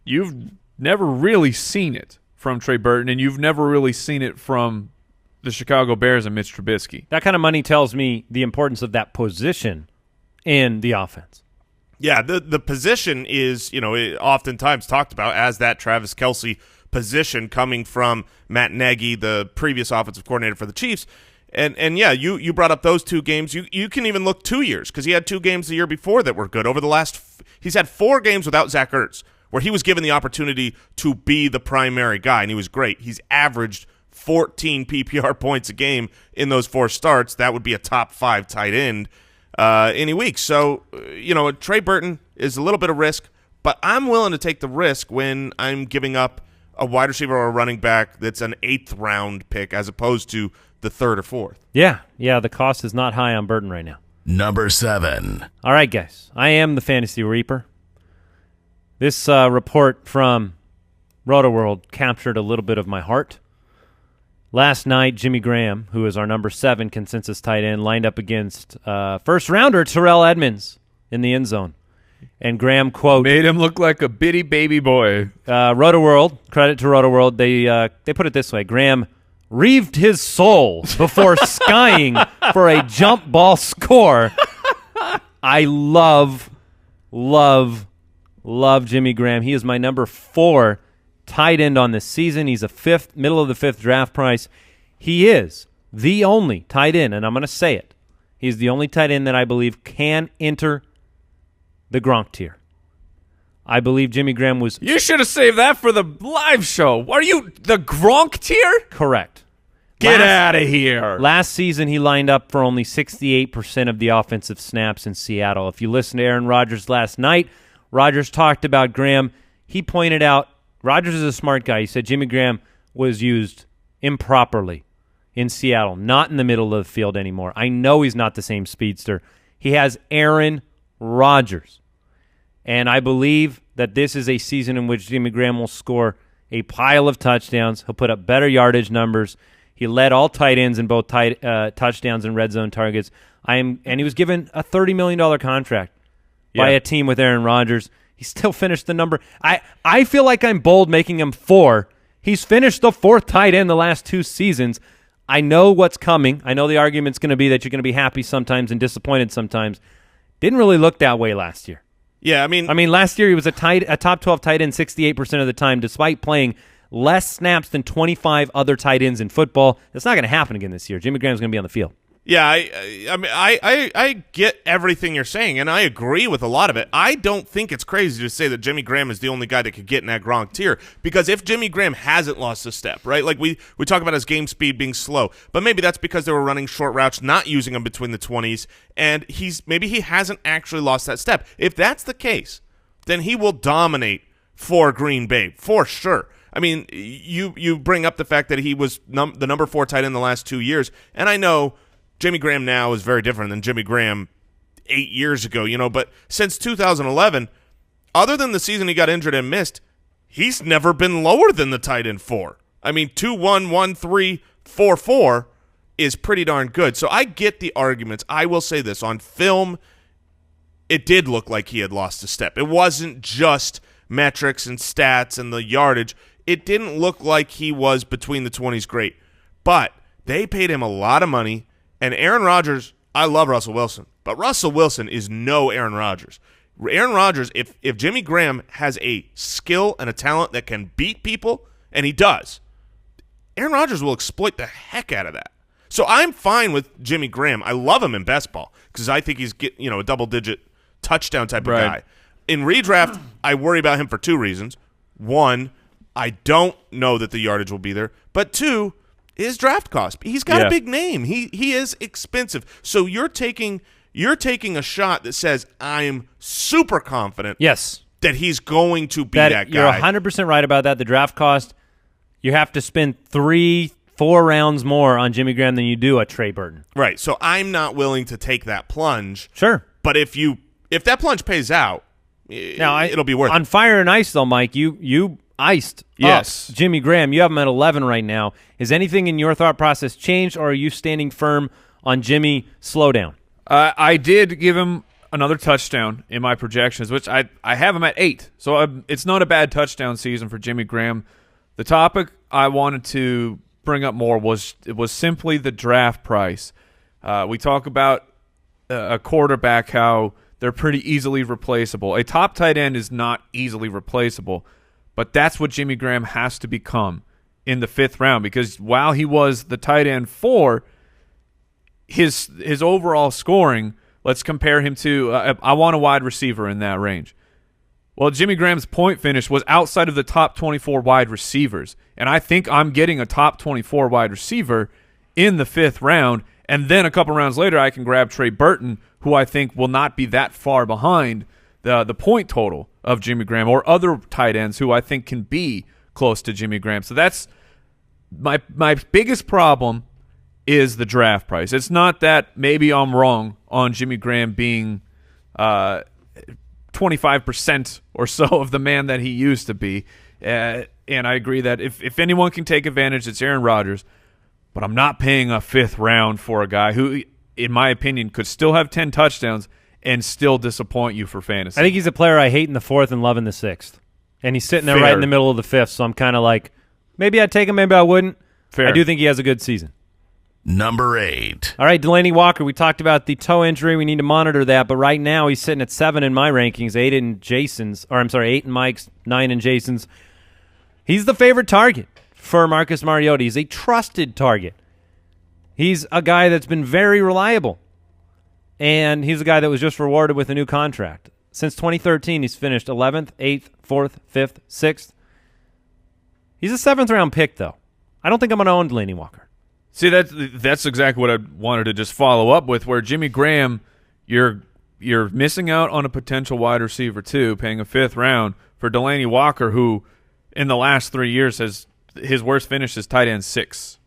you've never really seen it from Trey Burton, and you've never really seen it from the Chicago Bears and Mitch Trubisky. That kind of money tells me the importance of that position in the offense. Yeah, the position is, oftentimes talked about as that Travis Kelce position coming from Matt Nagy, the previous offensive coordinator for the Chiefs. And yeah, you brought up those 2 games. You can even look 2 years because he had 2 games the year before that were good. Over the last he's had 4 games without Zach Ertz where he was given the opportunity to be the primary guy, and he was great. He's averaged 14 PPR points a game in those 4 starts. That would be a top 5 tight end any week. So, Trey Burton is a little bit of risk, but I'm willing to take the risk when I'm giving up a wide receiver or a running back that's an 8th round pick as opposed to the 3rd or 4th. Yeah, the cost is not high on Burton right now. Number 7. All right, guys. I am the Fantasy Reaper. This report from RotoWorld captured a little bit of my heart. Last night, Jimmy Graham, who is our number 7 consensus tight end, lined up against first-rounder Terrell Edmonds in the end zone. And Graham, quote, made him look like a bitty baby boy. RotoWorld, credit to RotoWorld, they put it this way. Graham reaved his soul before skying for a jump ball score. I love Jimmy Graham. He is my number 4 tight end on this season. He's a middle of the 5th draft price. He is the only tight end, and I'm going to say it. He's the only tight end that I believe can enter the Gronk tier. I believe Jimmy Graham was... You should have saved that for the live show. Are you the Gronk tier? Correct. Get out of here. Last season, he lined up for only 68% of the offensive snaps in Seattle. If you listen to Aaron Rodgers last night, Rodgers talked about Graham. He pointed out, Rodgers is a smart guy. He said Jimmy Graham was used improperly in Seattle, not in the middle of the field anymore. I know he's not the same speedster. He has Aaron Rodgers. And I believe that this is a season in which Jimmy Graham will score a pile of touchdowns. He'll put up better yardage numbers. He led all tight ends in both touchdowns and red zone targets. And he was given a $30 million contract by a team with Aaron Rodgers. He still finished the number. I feel like I'm bold making him 4. He's finished the 4th tight end the last 2 seasons. I know what's coming. I know the argument's going to be that you're going to be happy sometimes and disappointed sometimes. Didn't really look that way last year. Yeah, I mean, last year he was a top 12 tight end 68% of the time, despite playing less snaps than 25 other tight ends in football. That's not going to happen again this year. Jimmy Graham's going to be on the field. Yeah, I get everything you're saying, and I agree with a lot of it. I don't think it's crazy to say that Jimmy Graham is the only guy that could get in that Gronk tier, because if Jimmy Graham hasn't lost a step, right? Like we talk about his game speed being slow, but maybe that's because they were running short routes, not using him between the 20s, and maybe he hasn't actually lost that step. If that's the case, then he will dominate for Green Bay, for sure. I mean, you bring up the fact that he was the number 4 tight end the last 2 years, and I know Jimmy Graham now is very different than Jimmy Graham 8 years ago, but since 2011, other than the season he got injured and missed, he's never been lower than the tight end 4. I mean, 2-1, 1-3, 4-4 is pretty darn good. So I get the arguments. I will say this. On film, it did look like he had lost a step. It wasn't just metrics and stats and the yardage. It didn't look like he was between the 20s great. But they paid him a lot of money. And Aaron Rodgers, I love Russell Wilson, but Russell Wilson is no Aaron Rodgers. Aaron Rodgers, if Jimmy Graham has a skill and a talent that can beat people, and he does, Aaron Rodgers will exploit the heck out of that. So I'm fine with Jimmy Graham. I love him in best ball because I think he's a double-digit touchdown type of guy. in redraft, I worry about him for two reasons. One, I don't know that the yardage will be there. But two, his draft cost. He's got a big name. He is expensive. So you're taking a shot that says I'm super confident that he's going to be that guy. You're 100% right about that. The draft cost, you have to spend 3-4 rounds more on Jimmy Graham than you do a Trey Burton. Right. So I'm not willing to take that plunge. Sure. But if that plunge pays out, it'll be worth it. On Fire and Ice, though, Mike, you iced up Jimmy Graham. You have him at 11 right now. Has anything in your thought process changed, or are you standing firm on Jimmy slow down? I did give him another touchdown in my projections, which I have him at 8. So it's not a bad touchdown season for Jimmy Graham. The topic I wanted to bring up more was simply the draft price. We talk about a quarterback, how they're pretty easily replaceable. A top tight end is not easily replaceable, but that's what Jimmy Graham has to become in the 5th round, because while he was the tight end 4, his overall scoring, let's compare him to I want a wide receiver in that range. Well, Jimmy Graham's point finish was outside of the top 24 wide receivers, and I think I'm getting a top 24 wide receiver in the 5th round, and then a couple rounds later I can grab Trey Burton, who I think will not be that far behind the point total of Jimmy Graham, or other tight ends who I think can be close to Jimmy Graham. So that's my biggest problem is the draft price. It's not that maybe I'm wrong on Jimmy Graham being 25% or so of the man that he used to be. And I agree that if anyone can take advantage, it's Aaron Rodgers. But I'm not paying a 5th round for a guy who, in my opinion, could still have 10 touchdowns and still disappoint you for fantasy. I think he's a player I hate in the 4th and love in the 6th. And he's sitting there right in the middle of the 5th, so I'm kind of like, maybe I'd take him, maybe I wouldn't. Fair. I do think he has a good season. Number 8. All right, Delanie Walker, we talked about the toe injury. We need to monitor that, but right now he's sitting at 7 in my rankings, 8 in Mike's, 9 in Jason's. He's the favorite target for Marcus Mariota. He's a trusted target. He's a guy that's been very reliable, and he's a guy that was just rewarded with a new contract. Since 2013, he's finished 11th, 8th, 4th, 5th, 6th. He's a 7th-round pick, though. I don't think I'm going to own Delanie Walker. See, that's exactly what I wanted to just follow up with, where Jimmy Graham, you're missing out on a potential wide receiver, too, paying a 5th round for Delanie Walker, who in the last 3 years has his worst finish is tight end 6.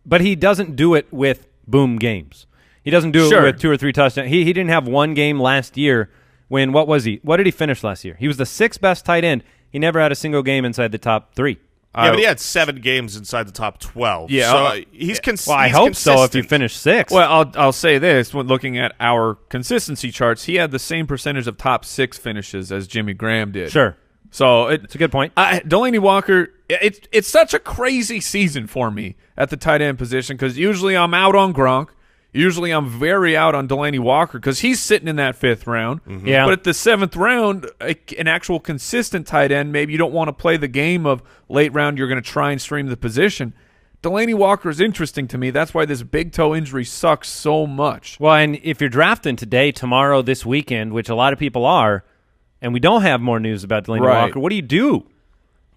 But he doesn't do it with boom games. He doesn't do it with 2 or 3 touchdowns. He didn't have one game last year when, what was he? What did he finish last year? He was the 6th best tight end. He never had a single game inside the top 3. Yeah, but he had 7 games inside the top 12. Yeah, so he's consistent. Well, I hope so if you finish 6th. Well, I'll say this. When looking at our consistency charts, he had the same percentage of top 6 finishes as Jimmy Graham did. Sure. So it's a good point. Delanie Walker, it's such a crazy season for me at the tight end position, because usually I'm out on Gronk. Usually I'm very out on Delanie Walker because he's sitting in that 5th round. Mm-hmm. Yeah. But at the 7th round, an actual consistent tight end, maybe you don't want to play the game of late round, you're going to try and stream the position. Delanie Walker is interesting to me. That's why this big toe injury sucks so much. Well, and if you're drafting today, tomorrow, this weekend, which a lot of people are, and we don't have more news about Delanie Walker, what do you do?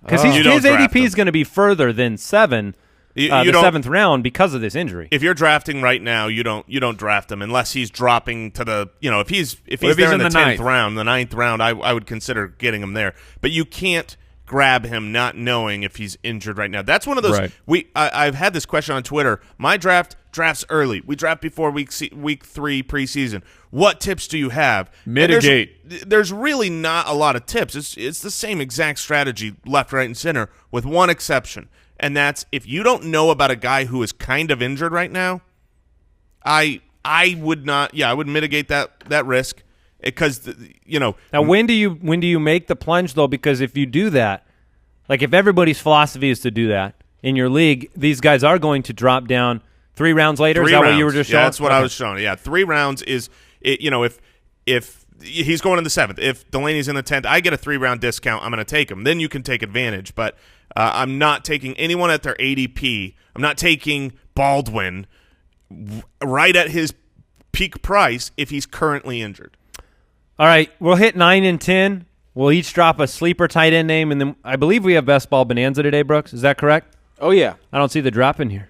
Because his ADP is going to be further than 7. The 7th round because of this injury. If you're drafting right now, you don't draft him unless he's dropping to the if he's there in the 10th round, the 9th round, I would consider getting him there. But you can't grab him not knowing if he's injured right now. That's one of those. Right. I've had this question on Twitter. My drafts early. We draft before week 3 preseason. What tips do you have? Mitigate. There's really not a lot of tips. It's the same exact strategy left, right, and center with one exception. And that's if you don't know about a guy who is kind of injured right now, I would not. Yeah, I would mitigate that risk because Now, when do you make the plunge though? Because if you do that, like if everybody's philosophy is to do that in your league, these guys are going to drop down 3 rounds later. Is that what you were just showing? Yeah, that's what I was showing. Yeah, 3 rounds is if he's going in the 7th, if Delanie's in the 10th, I get a 3-round discount. I'm going to take him. Then you can take advantage, but. I'm not taking anyone at their ADP. I'm not taking Baldwin. right at his peak price if he's currently injured. All right, we'll hit 9 and 10. We'll each drop a sleeper tight end name, and then I believe we have Best Ball Bonanza today, Brooks. Is that correct? Oh, yeah. I don't see the drop in here.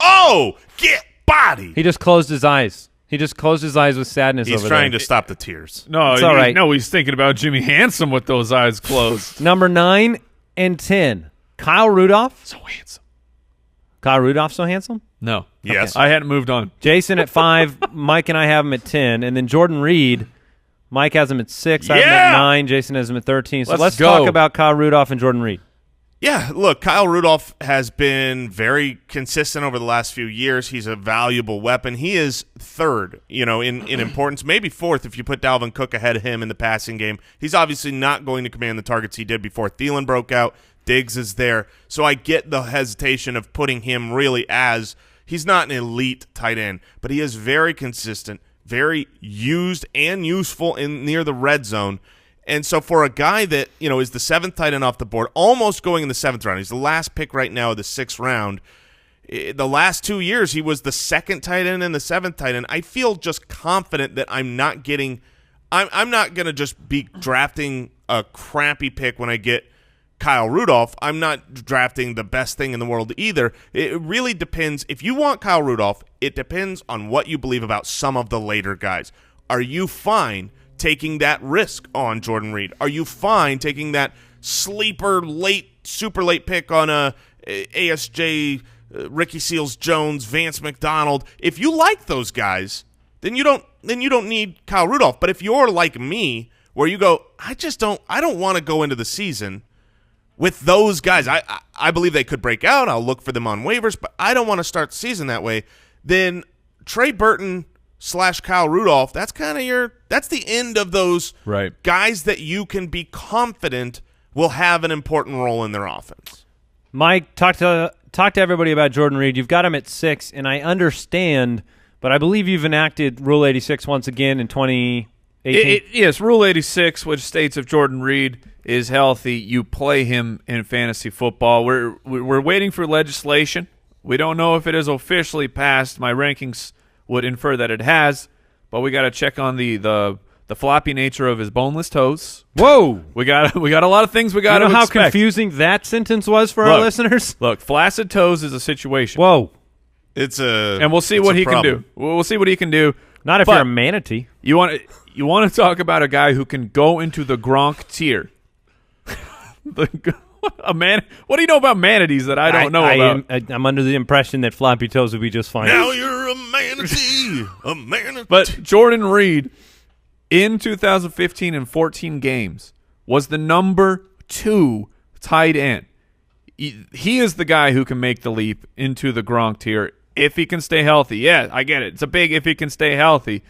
Oh, get body. He just closed his eyes. He just closed his eyes with sadness over there. He's trying to stop the tears. No, It's all right. No, he's thinking about Jimmy Handsome with those eyes closed. Number 9 and 10, Kyle Rudolph. So handsome. Kyle Rudolph so handsome? No. Yes. I hadn't moved on. Jason at 5, Mike and I have him at 10, and then Jordan Reed, Mike has him at 6, I have him at 9, Jason has him at 13. So let's go. talk about Kyle Rudolph and Jordan Reed. Yeah, look, Kyle Rudolph has been very consistent over the last few years. He's a valuable weapon. He is third, in importance, maybe fourth if you put Dalvin Cook ahead of him in the passing game. He's obviously not going to command the targets he did before Thielen broke out. Diggs is there. So I get the hesitation of putting him really as he's not an elite tight end, but he is very consistent, very used and useful near the red zone. And so for a guy that, is the 7th tight end off the board, almost going in the 7th round, he's the last pick right now of the 6th round. The last 2 years, he was the 2nd tight end and the 7th tight end. I feel just confident that I'm not going to just be drafting a crappy pick when I get Kyle Rudolph. I'm not drafting the best thing in the world either. It really depends. If you want Kyle Rudolph, it depends on what you believe about some of the later guys. Are you fine taking that risk on Jordan Reed? Are you fine taking that sleeper super late pick on ASJ, Ricky Seals-Jones, Vance McDonald? If you like those guys, then you don't need Kyle Rudolph. But if you're like me, where you go, I don't want to go into the season with those guys. I believe they could break out. I'll look for them on waivers, but I don't want to start the season that way. Then Trey Burton / Kyle Rudolph, that's the end of those guys that you can be confident will have an important role in their offense. Mike, talk to everybody about Jordan Reed. You've got him at 6, and I understand, but I believe you've enacted Rule 86 once again in 2018. Yes, Rule 86, which states if Jordan Reed is healthy, you play him in fantasy football. We're waiting for legislation. We don't know if it is officially passed. My rankings would infer that it has, but we got to check on the floppy nature of his boneless toes. Whoa, we got a lot of things we got to how expect. confusing that sentence was for our listeners. Look, flaccid toes is a situation. Whoa, and we'll see what he can do. We'll see what he can do. Not if you're a manatee. You want to talk about a guy who can go into the Gronk tier. What do you know about manatees that I don't know about? I'm under the impression that floppy toes would be just fine. Now you're a manatee, a manatee. But Jordan Reed, in 2015 and 14 games, was the number 2 tight end. He is the guy who can make the leap into the Gronk tier if he can stay healthy. Yeah, I get it. It's a big if he can stay healthy.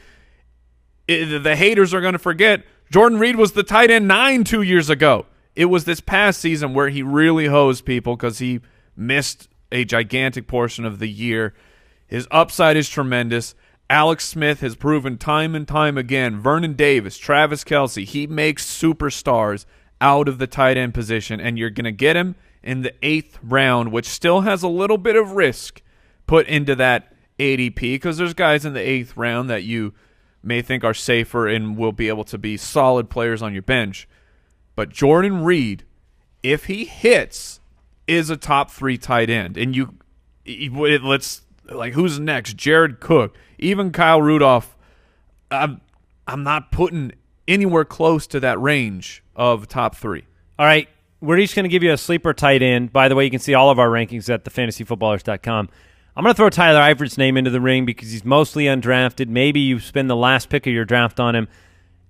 The haters are going to forget Jordan Reed was the tight end 9 2 years ago. It was this past season where he really hosed people because he missed a gigantic portion of the year. His upside is tremendous. Alex Smith has proven time and time again. Vernon Davis, Travis Kelce, he makes superstars out of the tight end position, and you're going to get him in the 8th round, which still has a little bit of risk put into that ADP because there's guys in the 8th round that you may think are safer and will be able to be solid players on your bench. But Jordan Reed, if he hits, is a top 3 tight end. And who's next? Jared Cook, even Kyle Rudolph. I'm not putting anywhere close to that range of top 3. All right, we're each going to give you a sleeper tight end. By the way, you can see all of our rankings at thefantasyfootballers.com. I'm going to throw Tyler Eifert's name into the ring because he's mostly undrafted. Maybe you spend the last pick of your draft on him.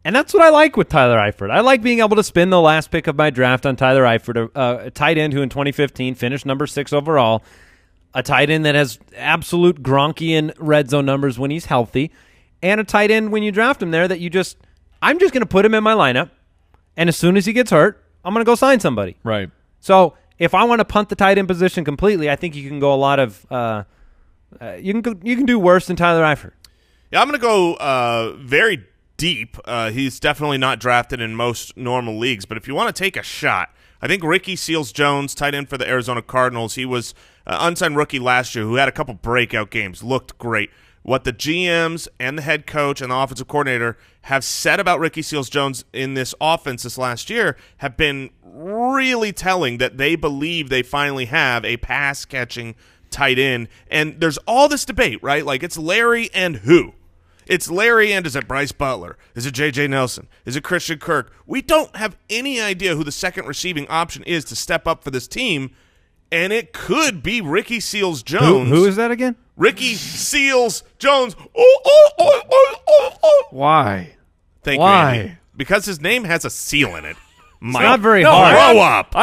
And that's what I like with Tyler Eifert. I like being able to spend the last pick of my draft on Tyler Eifert, a tight end who in 2015 finished number 6 overall, a tight end that has absolute Gronkian red zone numbers when he's healthy, and a tight end when you draft him there that I'm just going to put him in my lineup, and as soon as he gets hurt, I'm going to go sign somebody. Right. So if I want to punt the tight end position completely, I think you can go a lot of you can do worse than Tyler Eifert. Yeah, I'm going to go very deep. He's definitely not drafted in most normal leagues, but if you want to take a shot, I think Ricky Seals-Jones, tight end for the Arizona Cardinals, he was unsigned rookie last year who had a couple breakout games, looked great. what the GMs and the head coach and the offensive coordinator have said about Ricky Seals-Jones in this offense this last year have been really telling that they believe they finally have a pass-catching tight end. And there's all this debate, right? Like, it's Larry and who? It's Larry and is it Bryce Butler? Is it J.J. Nelson? Is it Christian Kirk? We don't have any idea who the second receiving option is to step up for this team, and it could be Ricky Seals-Jones. Who is that again? Ricky Seals-Jones. Why? Thank Why? you, Andy. Because his name has a seal in it. Mike. It's not very hard. Grow up.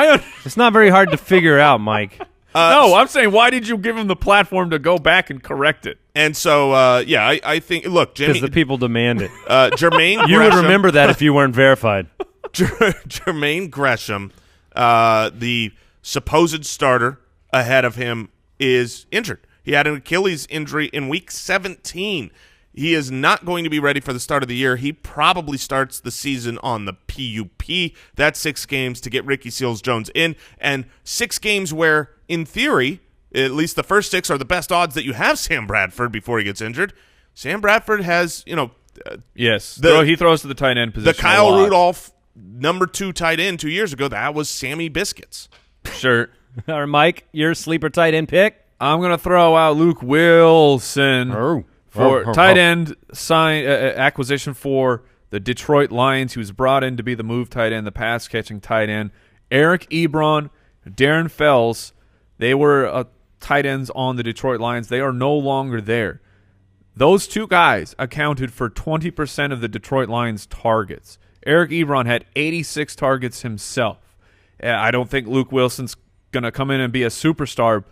It's not very hard to figure out, Mike. No, I'm saying, why did you give him the platform to go back and correct it? And so, I think, look, Jimmy. Because the people demand it. Jermaine Gresham. You would remember that if you weren't verified. Jermaine Gresham, the supposed starter ahead of him, is injured. He had an Achilles injury in week 17. He is not going to be ready for the start of the year. He probably starts the season on the PUP. That's 6 games to get Ricky Seals-Jones in, and 6 games where, in theory, at least the first 6 are the best odds that you have Sam Bradford before he gets injured. Sam Bradford has, Yes. He throws to the tight end position. The Kyle Rudolph number 2 tight end 2 years ago, that was Sammy Biscuits. Sure. All right, Mike, your sleeper tight end pick? I'm going to throw out Luke Wilson for tight end acquisition for the Detroit Lions. He was brought in to be the move tight end, the pass-catching tight end. Eric Ebron, Darren Fells, they were tight ends on the Detroit Lions. They are no longer there. Those 2 guys accounted for 20% of the Detroit Lions' targets. Eric Ebron had 86 targets himself. I don't think Luke Wilson's going to come in and be a superstar,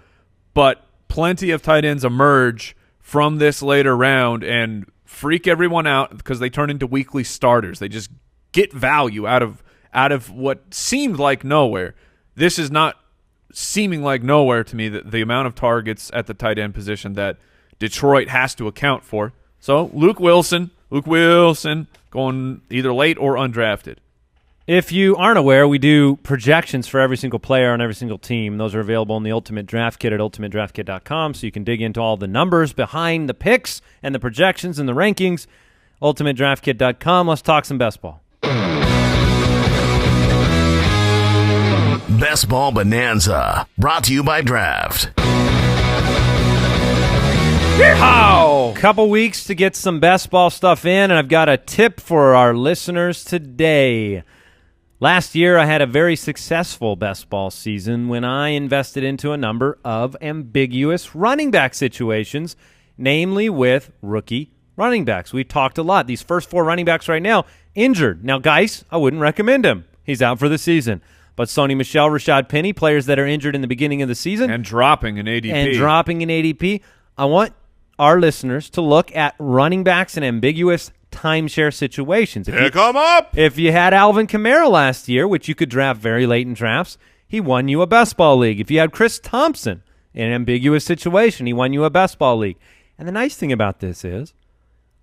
but plenty of tight ends emerge from this later round and freak everyone out because they turn into weekly starters. They just get value out of what seemed like nowhere. This is not seeming like nowhere to me, the amount of targets at the tight end position that Detroit has to account for. So Luke Wilson going either late or undrafted. If you aren't aware, we do projections for every single player on every single team. Those are available in the Ultimate Draft Kit at ultimatedraftkit.com, so you can dig into all the numbers behind the picks and the projections and the rankings. ultimatedraftkit.com. Let's talk some best ball. Best Ball Bonanza, brought to you by Draft. Couple weeks to get some best ball stuff in, and I've got a tip for our listeners today. Last year, I had a very successful best ball season when I invested into a number of ambiguous running back situations, namely with rookie running backs. We talked a lot. These first 4 running backs right now, injured. Now, guys, I wouldn't recommend him. He's out for the season. But Sony Michel, Rashad Penny, players that are injured in the beginning of the season. And dropping in ADP. I want our listeners to look at running backs in ambiguous timeshare situations. Pick them up! If you had Alvin Kamara last year, which you could draft very late in drafts, he won you a best ball league. If you had Chris Thompson in an ambiguous situation, he won you a best ball league. And the nice thing about this is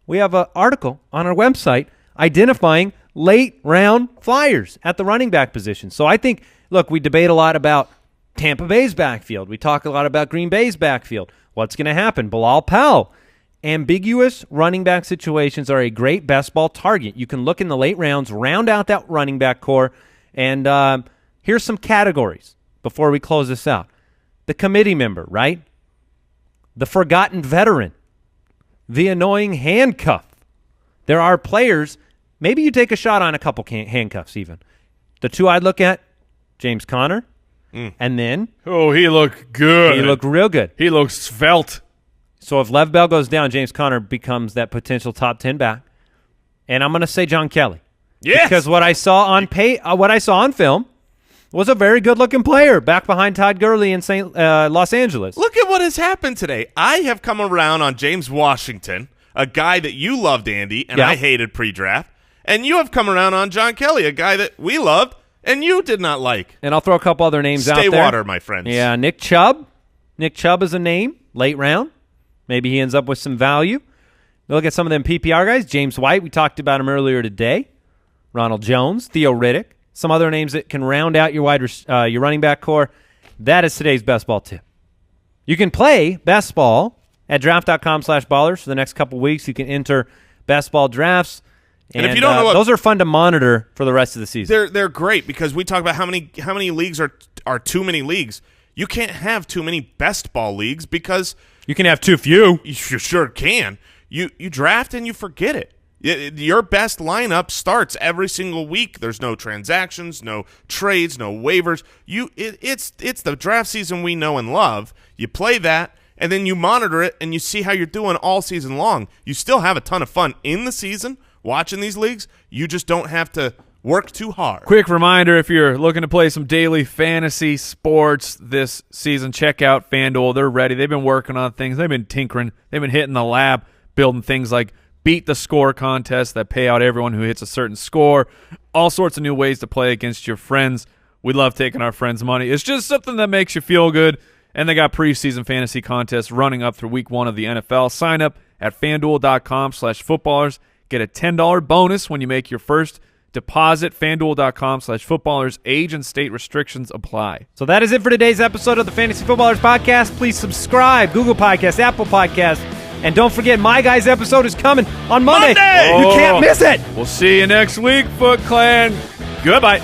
we have an article on our website identifying late round flyers at the running back position. So I think, look, we debate a lot about Tampa Bay's backfield. We talk a lot about Green Bay's backfield. What's going to happen? Bilal Powell. Ambiguous running back situations are a great best ball target. You can look in the late rounds, round out that running back core, and here's some categories before we close this out. The committee member, right? The forgotten veteran. The annoying handcuff. There are players, maybe you take a shot on a couple handcuffs even. The 2 I'd look at, James Conner, and then... Oh, he looked good. He looked real good. He looks svelte. So if Lev Bell goes down, James Conner becomes that potential top 10 back. And I'm going to say John Kelly. Yes. Because what I saw on film was a very good-looking player back behind Todd Gurley in Los Angeles. Look at what has happened today. I have come around on James Washington, a guy that you loved, Andy, and I hated pre-draft. And you have come around on John Kelly, a guy that we loved and you did not like. And I'll throw a couple other names out there. Stay water, my friends. Yeah, Nick Chubb. Nick Chubb is a name, late round. Maybe he ends up with some value. Look at some of them PPR guys. James White, we talked about him earlier today. Ronald Jones, Theo Riddick. Some other names that can round out your your running back core. That is today's best ball tip. You can play best ball at draft.com/ballers for the next couple weeks. You can enter best ball drafts. And if you don't know what, those are fun to monitor for the rest of the season. They're great because we talk about how many leagues are too many leagues. You can't have too many best ball leagues because you can have too few. You sure can. You draft and you forget it. Your best lineup starts every single week. There's no transactions, no trades, no waivers. It's the draft season we know and love. You play that, and then you monitor it, and you see how you're doing all season long. You still have a ton of fun in the season watching these leagues. You just don't have to work too hard. Quick reminder, if you're looking to play some daily fantasy sports this season, check out FanDuel. They're ready. They've been working on things. They've been tinkering. They've been hitting the lab, building things like beat the score contests that pay out everyone who hits a certain score, all sorts of new ways to play against your friends. We love taking our friends' money. It's just something that makes you feel good, and they got preseason fantasy contests running up through week 1 of the NFL. Sign up at FanDuel.com/footballers. Get a $10 bonus when you make your first deposit. FanDuel.com/footballers. Age and state restrictions apply. So that is it for today's episode of the Fantasy Footballers Podcast. Please subscribe, Google Podcasts, Apple Podcasts, and don't forget, My Guys episode is coming on Monday. You can't miss it. We'll see you next week, Foot Clan. Goodbye.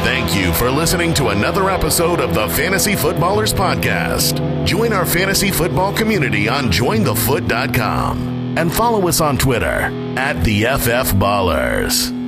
Thank you for listening to another episode of the Fantasy Footballers Podcast. Join our fantasy football community on jointhefoot.com and follow us on Twitter @TheFFBallers.